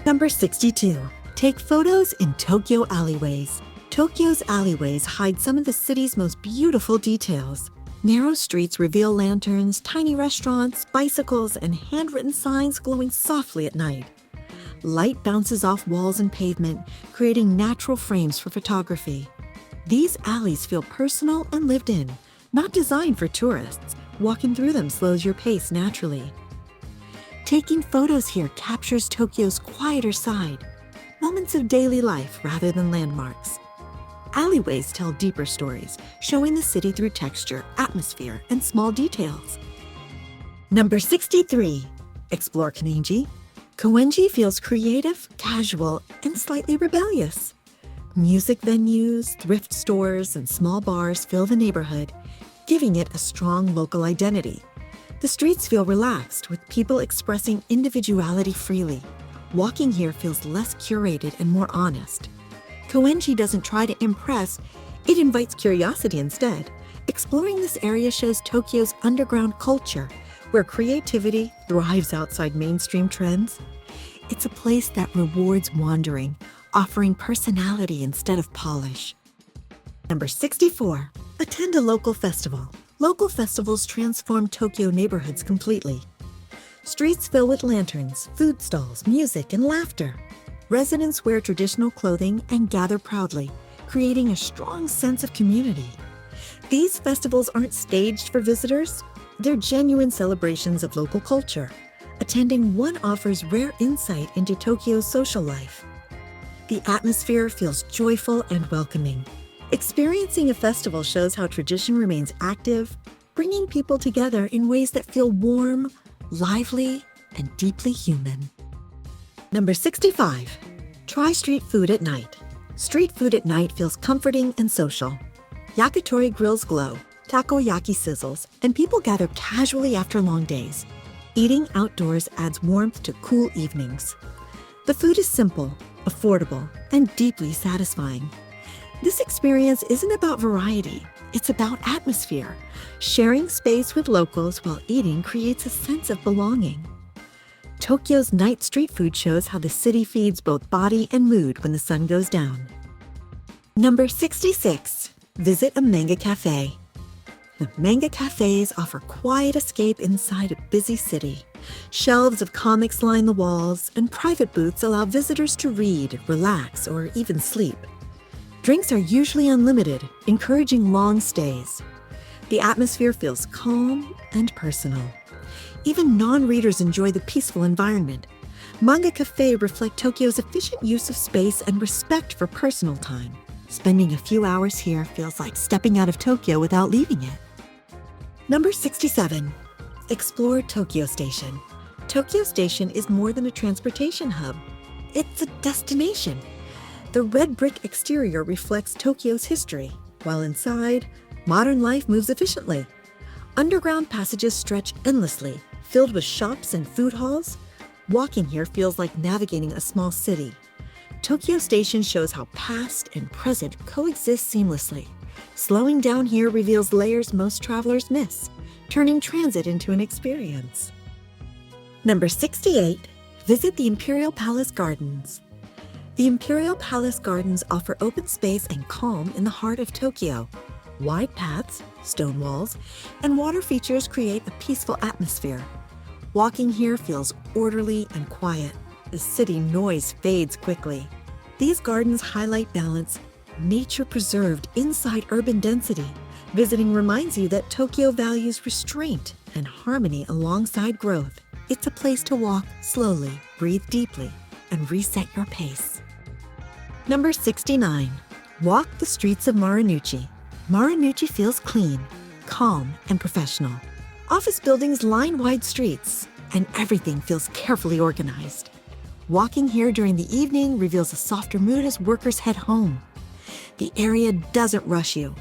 Number 62. Take photos in Tokyo alleyways. Tokyo's alleyways hide some of the city's most beautiful details. Narrow streets reveal lanterns, tiny restaurants, bicycles, and handwritten signs glowing softly at night. Light bounces off walls and pavement, creating natural frames for photography. These alleys feel personal and lived in, not designed for tourists. Walking through them slows your pace naturally. Taking photos here captures Tokyo's quieter side, moments of daily life rather than landmarks. Alleyways tell deeper stories, showing the city through texture, atmosphere, and small details. Number 63. Explore Koenji. Koenji feels creative, casual, and slightly rebellious. Music venues, thrift stores, and small bars fill the neighborhood, giving it a strong local identity. The streets feel relaxed, with people expressing individuality freely. Walking here feels less curated and more honest. Koenji doesn't try to impress, it invites curiosity instead. Exploring this area shows Tokyo's underground culture, where creativity thrives outside mainstream trends. It's a place that rewards wandering, offering personality instead of polish. Number 64. Attend a local festival. Local festivals transform Tokyo neighborhoods completely. Streets fill with lanterns, food stalls, music, and laughter. Residents wear traditional clothing and gather proudly, creating a strong sense of community. These festivals aren't staged for visitors. They're genuine celebrations of local culture. Attending one offers rare insight into Tokyo's social life. The atmosphere feels joyful and welcoming. Experiencing a festival shows how tradition remains active, bringing people together in ways that feel warm, lively, and deeply human. Number 65. Try street food at night. Street food at night feels comforting and social. Yakitori grills glow, takoyaki sizzles, and people gather casually after long days. Eating outdoors adds warmth to cool evenings. The food is simple, affordable, and deeply satisfying. This experience isn't about variety, it's about atmosphere. Sharing space with locals while eating creates a sense of belonging. Tokyo's night street food shows how the city feeds both body and mood when the sun goes down. Number 66. Visit a manga cafe. The manga cafes offer quiet escape inside a busy city. Shelves of comics line the walls, and private booths allow visitors to read, relax, or even sleep. Drinks are usually unlimited, encouraging long stays. The atmosphere feels calm and personal. Even non-readers enjoy the peaceful environment. Manga cafe reflect Tokyo's efficient use of space and respect for personal time. Spending a few hours here feels like stepping out of Tokyo without leaving it. Number 67. Explore Tokyo Station. Tokyo Station is more than a transportation hub. It's a destination. The red brick exterior reflects Tokyo's history, while inside, modern life moves efficiently. Underground passages stretch endlessly, filled with shops and food halls. Walking here feels like navigating a small city. Tokyo Station shows how past and present coexist seamlessly. Slowing down here reveals layers most travelers miss, turning transit into an experience. Number 68. Visit the Imperial Palace Gardens. The Imperial Palace Gardens offer open space and calm in the heart of Tokyo. Wide paths, stone walls, and water features create a peaceful atmosphere. Walking here feels orderly and quiet. The city noise fades quickly. These gardens highlight balance, nature preserved inside urban density. Visiting reminds you that Tokyo values restraint and harmony alongside growth. It's a place to walk slowly, breathe deeply, and reset your pace. Number 69. Walk the streets of Marunouchi. Marunouchi feels clean, calm, and professional. Office buildings line wide streets, and everything feels carefully organized. Walking here during the evening reveals a softer mood as workers head home. The area doesn't rush you.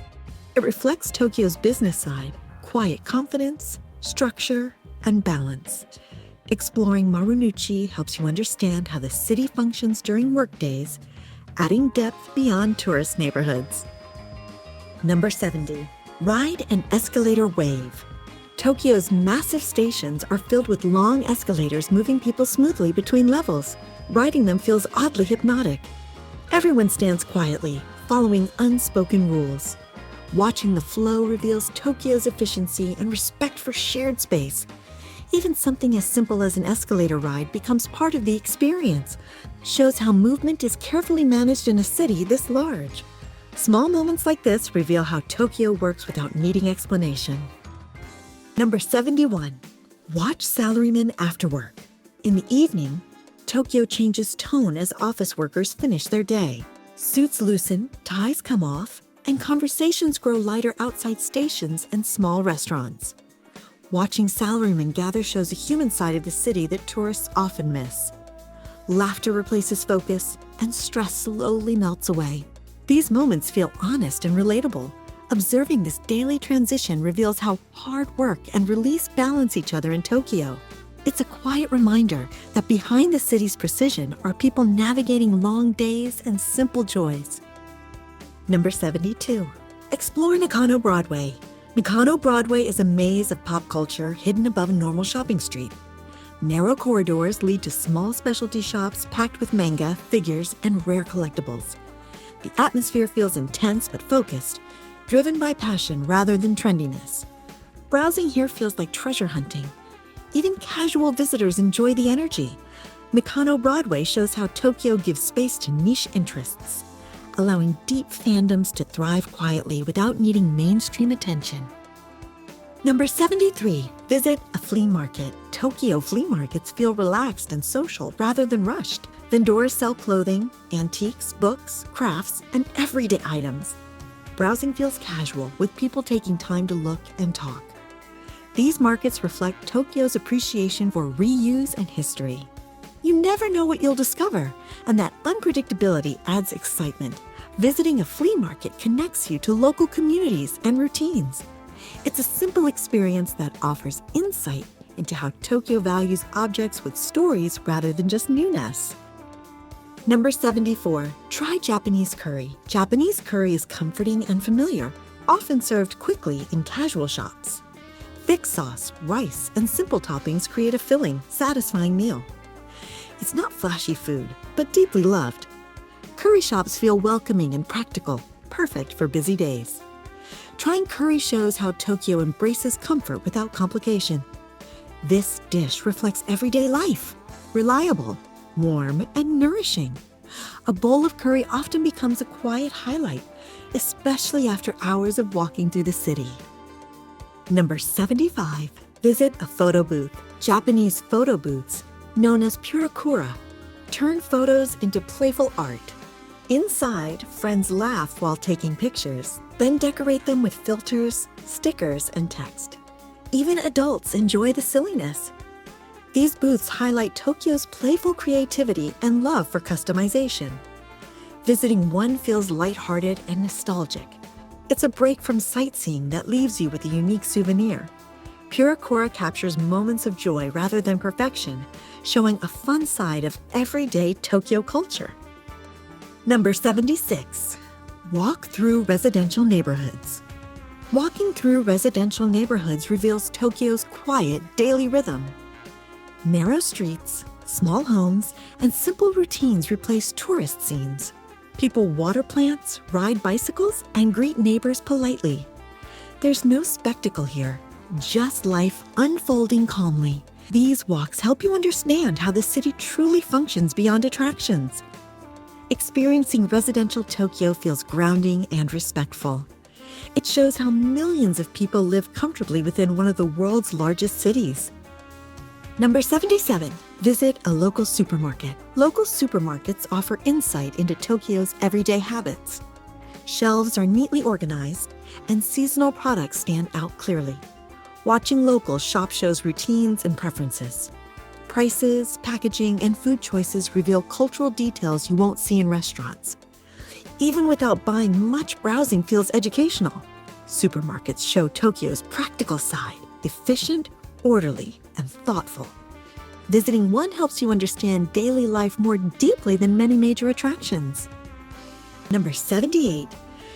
It reflects Tokyo's business side, quiet confidence, structure, and balance. Exploring Marunouchi helps you understand how the city functions during workdays, adding depth beyond tourist neighborhoods. Number 70. Ride an escalator wave. Tokyo's massive stations are filled with long escalators moving people smoothly between levels. Riding them feels oddly hypnotic. Everyone stands quietly, following unspoken rules. Watching the flow reveals Tokyo's efficiency and respect for shared space. Even something as simple as an escalator ride becomes part of the experience. Shows how movement is carefully managed in a city this large. Small moments like this reveal how Tokyo works without needing explanation. Number 71. Watch salarymen after work. In the evening, Tokyo changes tone as office workers finish their day. Suits loosen, ties come off, and conversations grow lighter outside stations and small restaurants. Watching salarymen gather shows a human side of the city that tourists often miss. Laughter replaces focus, and stress slowly melts away. These moments feel honest and relatable. Observing this daily transition reveals how hard work and release balance each other in Tokyo. It's a quiet reminder that behind the city's precision are people navigating long days and simple joys. Number 72. Explore Nakano Broadway. Nakano Broadway is a maze of pop culture hidden above a normal shopping street. Narrow corridors lead to small specialty shops packed with manga, figures, and rare collectibles. The atmosphere feels intense but focused, driven by passion rather than trendiness. Browsing here feels like treasure hunting. Even casual visitors enjoy the energy. Nakano Broadway shows how Tokyo gives space to niche interests, allowing deep fandoms to thrive quietly without needing mainstream attention. Number 73. Visit a flea market. Tokyo flea markets feel relaxed and social rather than rushed. Vendors sell clothing, antiques, books, crafts, and everyday items. Browsing feels casual, with people taking time to look and talk. These markets reflect Tokyo's appreciation for reuse and history. You never know what you'll discover, and that unpredictability adds excitement. Visiting a flea market connects you to local communities and routines. It's a simple experience that offers insight into how Tokyo values objects with stories rather than just newness. Number 74. Try Japanese curry. Japanese curry is comforting and familiar, often served quickly in casual shops. Thick sauce, rice, and simple toppings create a filling, satisfying meal. It's not flashy food, but deeply loved. Curry shops feel welcoming and practical, perfect for busy days. Trying curry shows how Tokyo embraces comfort without complication. This dish reflects everyday life, reliable, warm, and nourishing. A bowl of curry often becomes a quiet highlight, especially after hours of walking through the city. Number 75. Visit a photo booth. Japanese photo booths, known as purakura, turn photos into playful art. Inside, friends laugh while taking pictures, then decorate them with filters, stickers, and text. Even adults enjoy the silliness. These booths highlight Tokyo's playful creativity and love for customization. Visiting one feels lighthearted and nostalgic. It's a break from sightseeing that leaves you with a unique souvenir. Purakura captures moments of joy rather than perfection, showing a fun side of everyday Tokyo culture. Number 76. Walk through residential neighborhoods. Walking through residential neighborhoods reveals Tokyo's quiet daily rhythm. Narrow streets, small homes, and simple routines replace tourist scenes. People water plants, ride bicycles, and greet neighbors politely. There's no spectacle here, just life unfolding calmly. These walks help you understand how the city truly functions beyond attractions. Experiencing residential Tokyo feels grounding and respectful. It shows how millions of people live comfortably within one of the world's largest cities. Number 77. Visit a local supermarket. Local supermarkets offer insight into Tokyo's everyday habits. Shelves are neatly organized, and seasonal products stand out clearly. Watching locals shop shows routines and preferences. Prices, packaging, and food choices reveal cultural details you won't see in restaurants. Even without buying much, browsing feels educational. Supermarkets show Tokyo's practical side, efficient, orderly, and thoughtful. Visiting one helps you understand daily life more deeply than many major attractions. Number 78.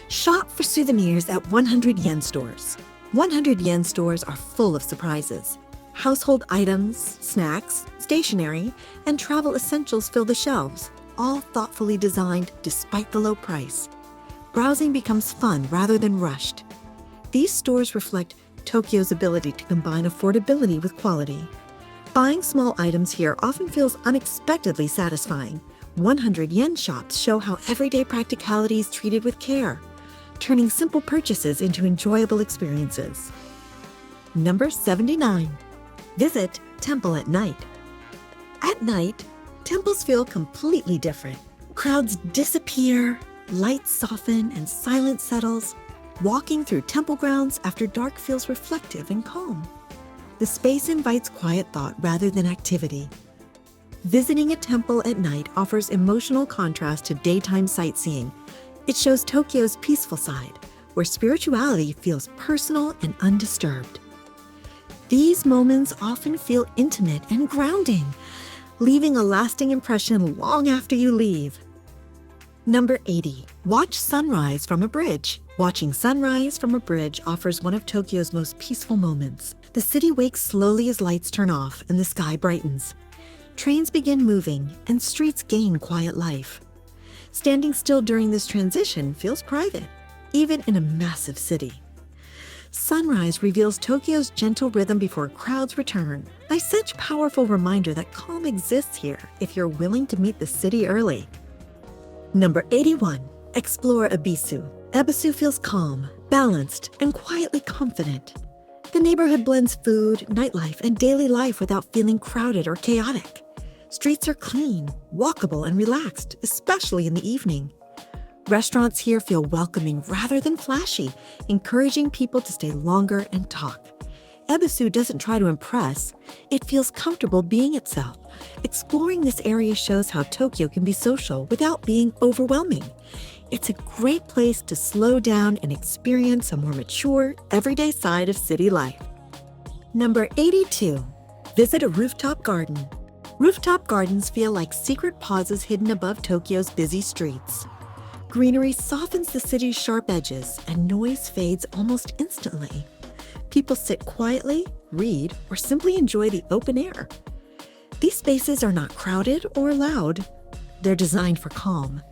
Shop for souvenirs at 100 yen stores. 100 yen stores are full of surprises. Household items, snacks, stationery, and travel essentials fill the shelves, all thoughtfully designed despite the low price. Browsing becomes fun rather than rushed. These stores reflect Tokyo's ability to combine affordability with quality. Buying small items here often feels unexpectedly satisfying. 100 yen shops show how everyday practicality is treated with care, turning simple purchases into enjoyable experiences. Number 79. Visit Temple at night. At night, temples feel completely different. Crowds disappear, lights soften, and silence settles. Walking through temple grounds after dark feels reflective and calm. The space invites quiet thought rather than activity. Visiting a temple at night offers emotional contrast to daytime sightseeing. It shows Tokyo's peaceful side, where spirituality feels personal and undisturbed. These moments often feel intimate and grounding, leaving a lasting impression long after you leave. Number 80. Watch sunrise from a bridge. Watching sunrise from a bridge offers one of Tokyo's most peaceful moments. The city wakes slowly as lights turn off and the sky brightens. Trains begin moving and streets gain quiet life. Standing still during this transition feels private, even in a massive city. Sunrise reveals Tokyo's gentle rhythm before crowds return, a such powerful reminder that calm exists here if you're willing to meet the city early. Number 81. Explore Ebisu. Ebisu feels calm, balanced, and quietly confident. The neighborhood blends food, nightlife, and daily life without feeling crowded or chaotic. Streets are clean, walkable, and relaxed, especially in the evening. Restaurants here feel welcoming rather than flashy, encouraging people to stay longer and talk. Ebisu doesn't try to impress, it feels comfortable being itself. Exploring this area shows how Tokyo can be social without being overwhelming. It's a great place to slow down and experience a more mature, everyday side of city life. Number 82. Visit a rooftop garden. Rooftop gardens feel like secret pauses hidden above Tokyo's busy streets. Greenery softens the city's sharp edges, and noise fades almost instantly. People sit quietly, read, or simply enjoy the open air. These spaces are not crowded or loud. They're designed for calm.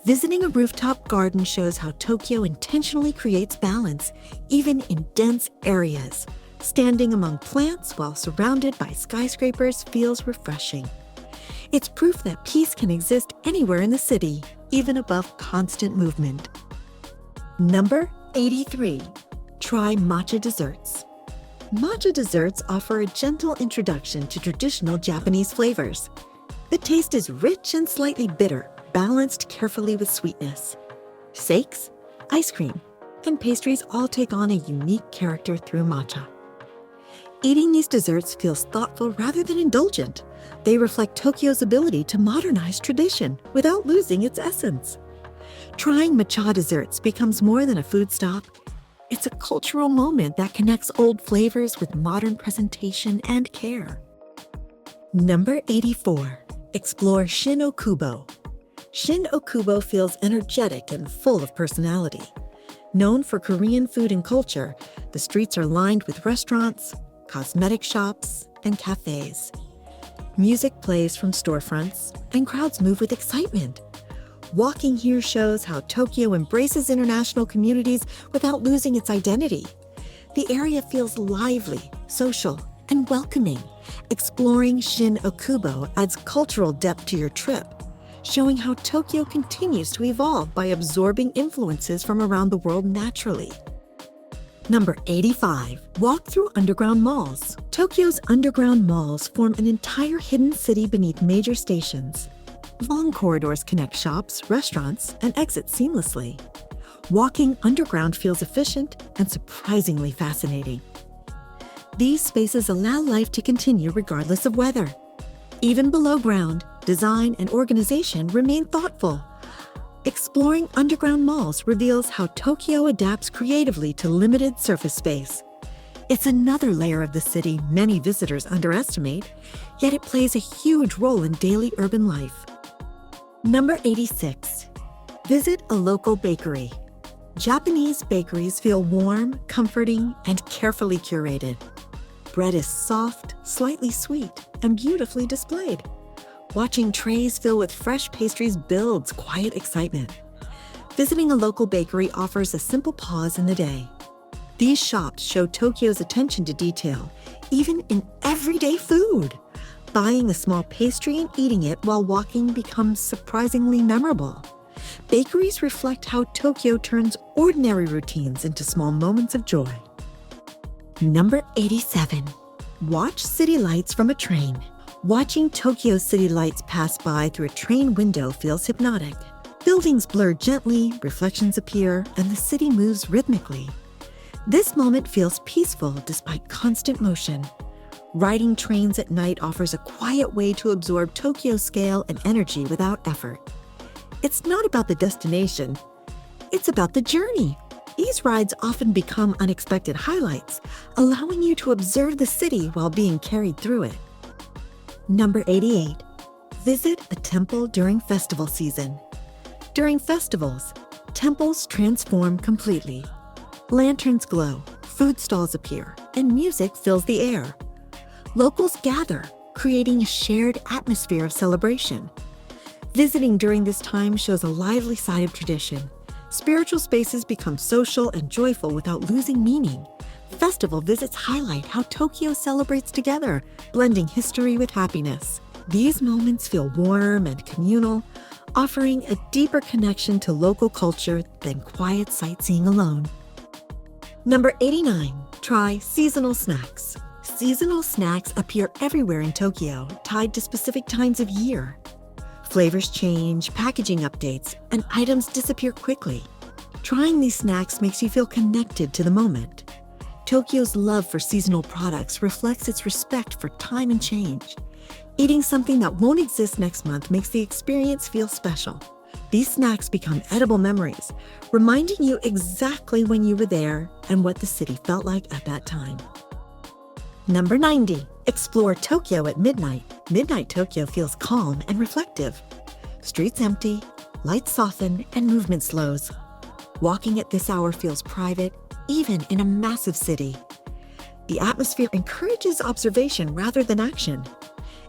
Visiting a rooftop garden shows how Tokyo intentionally creates balance, even in dense areas. Standing among plants while surrounded by skyscrapers feels refreshing. It's proof that peace can exist anywhere in the city, even above constant movement. Number 83. Try matcha desserts. Matcha desserts offer a gentle introduction to traditional Japanese flavors. The taste is rich and slightly bitter, balanced carefully with sweetness. Shakes, ice cream, and pastries all take on a unique character through matcha. Eating these desserts feels thoughtful rather than indulgent. They reflect Tokyo's ability to modernize tradition without losing its essence. Trying matcha desserts becomes more than a food stop. It's a cultural moment that connects old flavors with modern presentation and care. Number 84. Explore Shin-Okubo. Shin-Okubo feels energetic and full of personality. Known for Korean food and culture, the streets are lined with restaurants, cosmetic shops, and cafes. Music plays from storefronts, and crowds move with excitement. Walking here shows how Tokyo embraces international communities without losing its identity. The area feels lively, social, and welcoming. Exploring Shin-Okubo adds cultural depth to your trip, showing how Tokyo continues to evolve by absorbing influences from around the world naturally. Number 85. Walk through underground malls. Tokyo's underground malls form an entire hidden city beneath major stations. Long corridors connect shops, restaurants, and exits seamlessly. Walking underground feels efficient and surprisingly fascinating. These spaces allow life to continue regardless of weather. Even below ground, design and organization remain thoughtful. Exploring underground malls reveals how Tokyo adapts creatively to limited surface space. It's another layer of the city many visitors underestimate, yet it plays a huge role in daily urban life. Number 86. Visit a local bakery. Japanese bakeries feel warm, comforting, and carefully curated. Bread is soft, slightly sweet, and beautifully displayed. Watching trays fill with fresh pastries builds quiet excitement. Visiting a local bakery offers a simple pause in the day. These shops show Tokyo's attention to detail, even in everyday food. Buying a small pastry and eating it while walking becomes surprisingly memorable. Bakeries reflect how Tokyo turns ordinary routines into small moments of joy. Number 87. Watch city lights from a train. Watching Tokyo's city lights pass by through a train window feels hypnotic. Buildings blur gently, reflections appear, and the city moves rhythmically. This moment feels peaceful despite constant motion. Riding trains at night offers a quiet way to absorb Tokyo's scale and energy without effort. It's not about the destination, it's about the journey. These rides often become unexpected highlights, allowing you to observe the city while being carried through it. Number 88. Visit a temple during festival season. During festivals, temples transform completely. Lanterns glow, food stalls appear, and music fills the air. Locals gather, creating a shared atmosphere of celebration. Visiting during this time shows a lively side of tradition. Spiritual spaces become social and joyful without losing meaning. Festival visits highlight how Tokyo celebrates together, blending history with happiness. These moments feel warm and communal, offering a deeper connection to local culture than quiet sightseeing alone. Number 89. Try seasonal snacks. Seasonal snacks appear everywhere in Tokyo, tied to specific times of year. Flavors change, packaging updates, and items disappear quickly. Trying these snacks makes you feel connected to the moment. Tokyo's love for seasonal products reflects its respect for time and change. Eating something that won't exist next month makes the experience feel special. These snacks become edible memories, reminding you exactly when you were there and what the city felt like at that time. Number 90. Explore Tokyo at midnight. Midnight Tokyo feels calm and reflective. Streets empty, lights soften, and movement slows. Walking at this hour feels private, even in a massive city. The atmosphere encourages observation rather than action.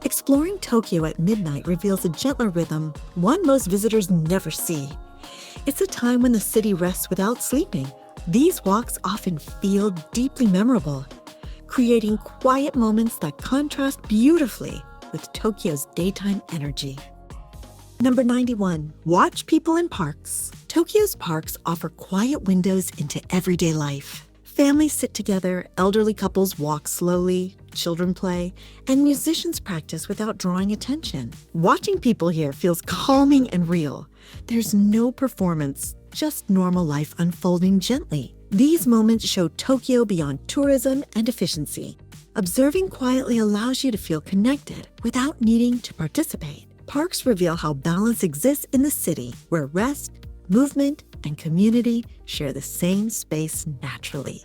Exploring Tokyo at midnight reveals a gentler rhythm, one most visitors never see. It's a time when the city rests without sleeping. These walks often feel deeply memorable, creating quiet moments that contrast beautifully with Tokyo's daytime energy. Number 91. Watch people in parks. Tokyo's parks offer quiet windows into everyday life. Families sit together, elderly couples walk slowly, children play, and musicians practice without drawing attention. Watching people here feels calming and real. There's no performance, just normal life unfolding gently. These moments show Tokyo beyond tourism and efficiency. Observing quietly allows you to feel connected without needing to participate. Parks reveal how balance exists in the city, where rest, movement, and community share the same space naturally.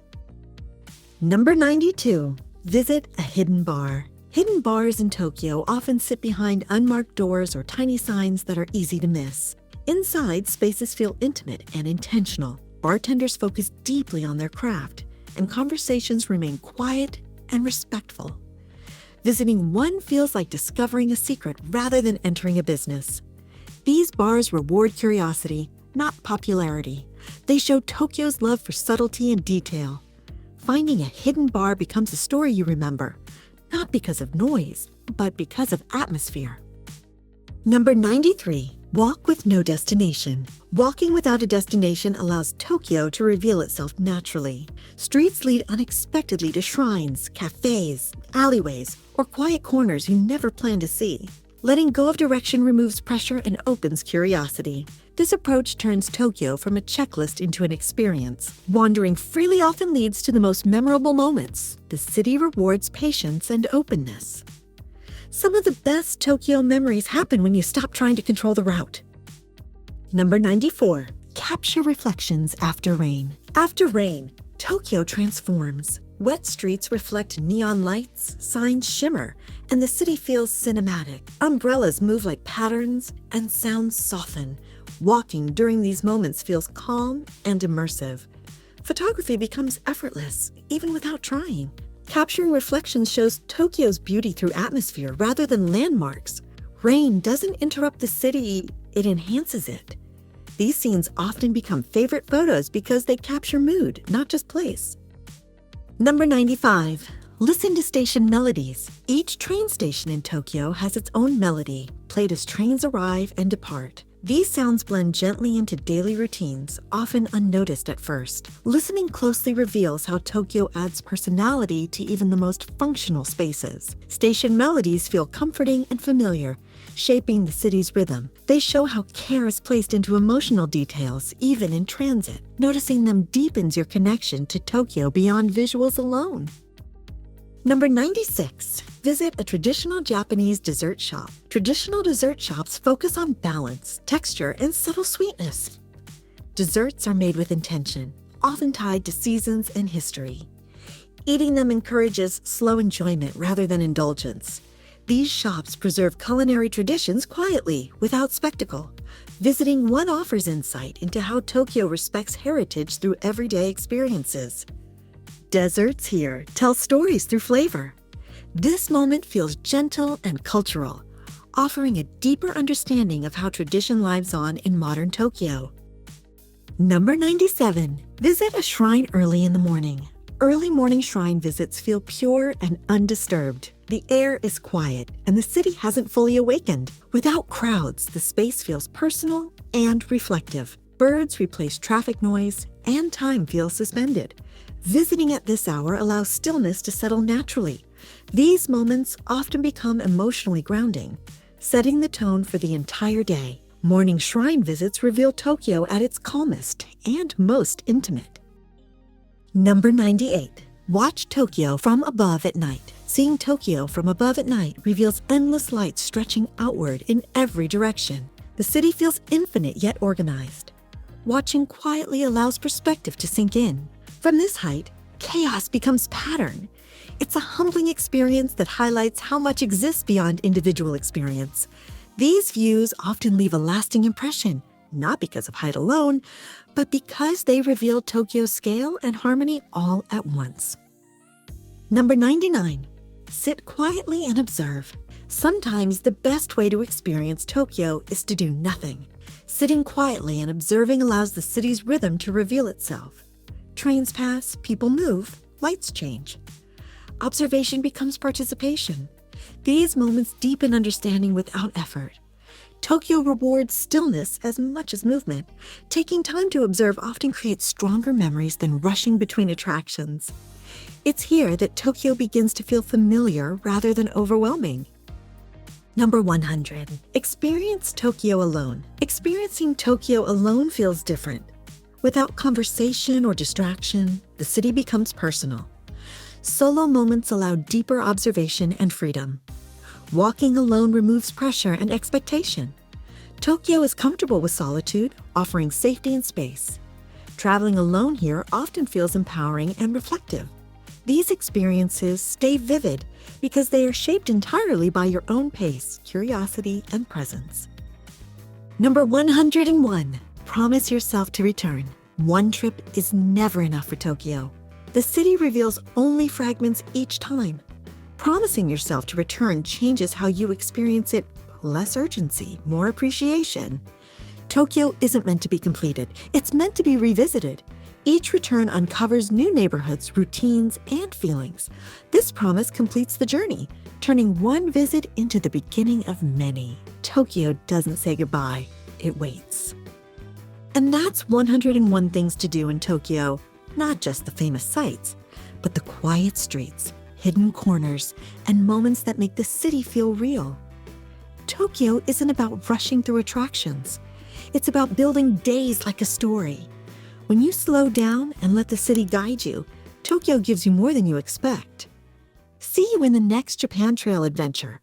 Number 92. Visit a hidden bar. Hidden bars in Tokyo often sit behind unmarked doors or tiny signs that are easy to miss. Inside, spaces feel intimate and intentional. Bartenders focus deeply on their craft, and conversations remain quiet and respectful. Visiting one feels like discovering a secret rather than entering a business. These bars reward curiosity, not popularity. They show Tokyo's love for subtlety and detail. Finding a hidden bar becomes a story you remember, not because of noise, but because of atmosphere. Number 93. Walk with no destination. Walking without a destination allows Tokyo to reveal itself naturally. Streets lead unexpectedly to shrines, cafes, alleyways, or quiet corners you never planned to see. Letting go of direction removes pressure and opens curiosity. This approach turns Tokyo from a checklist into an experience. Wandering freely often leads to the most memorable moments. The city rewards patience and openness. Some of the best Tokyo memories happen when you stop trying to control the route. Number 94. Capture reflections after rain. After rain, Tokyo transforms. Wet streets reflect neon lights, signs shimmer, and the city feels cinematic. Umbrellas move like patterns, and sounds soften. Walking during these moments feels calm and immersive. Photography becomes effortless, even without trying. Capturing reflections shows Tokyo's beauty through atmosphere rather than landmarks. Rain doesn't interrupt the city, it enhances it. These scenes often become favorite photos because they capture mood, not just place. Number 95. Listen to station melodies. Each train station in Tokyo has its own melody, played as trains arrive and depart. These sounds blend gently into daily routines, often unnoticed at first. Listening closely reveals how Tokyo adds personality to even the most functional spaces. Station melodies feel comforting and familiar, shaping the city's rhythm. They show how care is placed into emotional details, even in transit. Noticing them deepens your connection to Tokyo beyond visuals alone. Number 96. Visit a traditional Japanese dessert shop. Traditional dessert shops focus on balance, texture, and subtle sweetness. Desserts are made with intention, often tied to seasons and history. Eating them encourages slow enjoyment rather than indulgence. These shops preserve culinary traditions quietly, without spectacle. Visiting one offers insight into how Tokyo respects heritage through everyday experiences. Desserts here tell stories through flavor. This moment feels gentle and cultural, offering a deeper understanding of how tradition lives on in modern Tokyo. Number 97. Visit a shrine early in the morning. Early morning shrine visits feel pure and undisturbed. The air is quiet, and the city hasn't fully awakened. Without crowds, the space feels personal and reflective. Birds replace traffic noise, and time feels suspended. Visiting at this hour allows stillness to settle naturally. These moments often become emotionally grounding, setting the tone for the entire day. Morning shrine visits reveal Tokyo at its calmest and most intimate. Number 98. Watch Tokyo from above at night. Seeing Tokyo from above at night reveals endless light stretching outward in every direction. The city feels infinite yet organized. Watching quietly allows perspective to sink in. From this height, chaos becomes pattern. It's a humbling experience that highlights how much exists beyond individual experience. These views often leave a lasting impression, not because of height alone, but because they reveal Tokyo's scale and harmony all at once. Number 99. Sit quietly and observe. Sometimes the best way to experience Tokyo is to do nothing. Sitting quietly and observing allows the city's rhythm to reveal itself. Trains pass, people move, lights change. Observation becomes participation. These moments deepen understanding without effort. Tokyo rewards stillness as much as movement. Taking time to observe often creates stronger memories than rushing between attractions. It's here that Tokyo begins to feel familiar rather than overwhelming. Number 100. Experience Tokyo alone. Experiencing Tokyo alone feels different. Without conversation or distraction, the city becomes personal. Solo moments allow deeper observation and freedom. Walking alone removes pressure and expectation. Tokyo is comfortable with solitude, offering safety and space. Traveling alone here often feels empowering and reflective. These experiences stay vivid because they are shaped entirely by your own pace, curiosity, and presence. Number 101. Promise yourself to return. One trip is never enough for Tokyo. The city reveals only fragments each time. Promising yourself to return changes how you experience it. Less urgency, more appreciation. Tokyo isn't meant to be completed. It's meant to be revisited. Each return uncovers new neighborhoods, routines, and feelings. This promise completes the journey, turning one visit into the beginning of many. Tokyo doesn't say goodbye. It waits. And that's 101 things to do in Tokyo. Not just the famous sights, but the quiet streets, hidden corners, and moments that make the city feel real. Tokyo isn't about rushing through attractions. It's about building days like a story. When you slow down and let the city guide you, Tokyo gives you more than you expect. See you in the next Japan Trail adventure,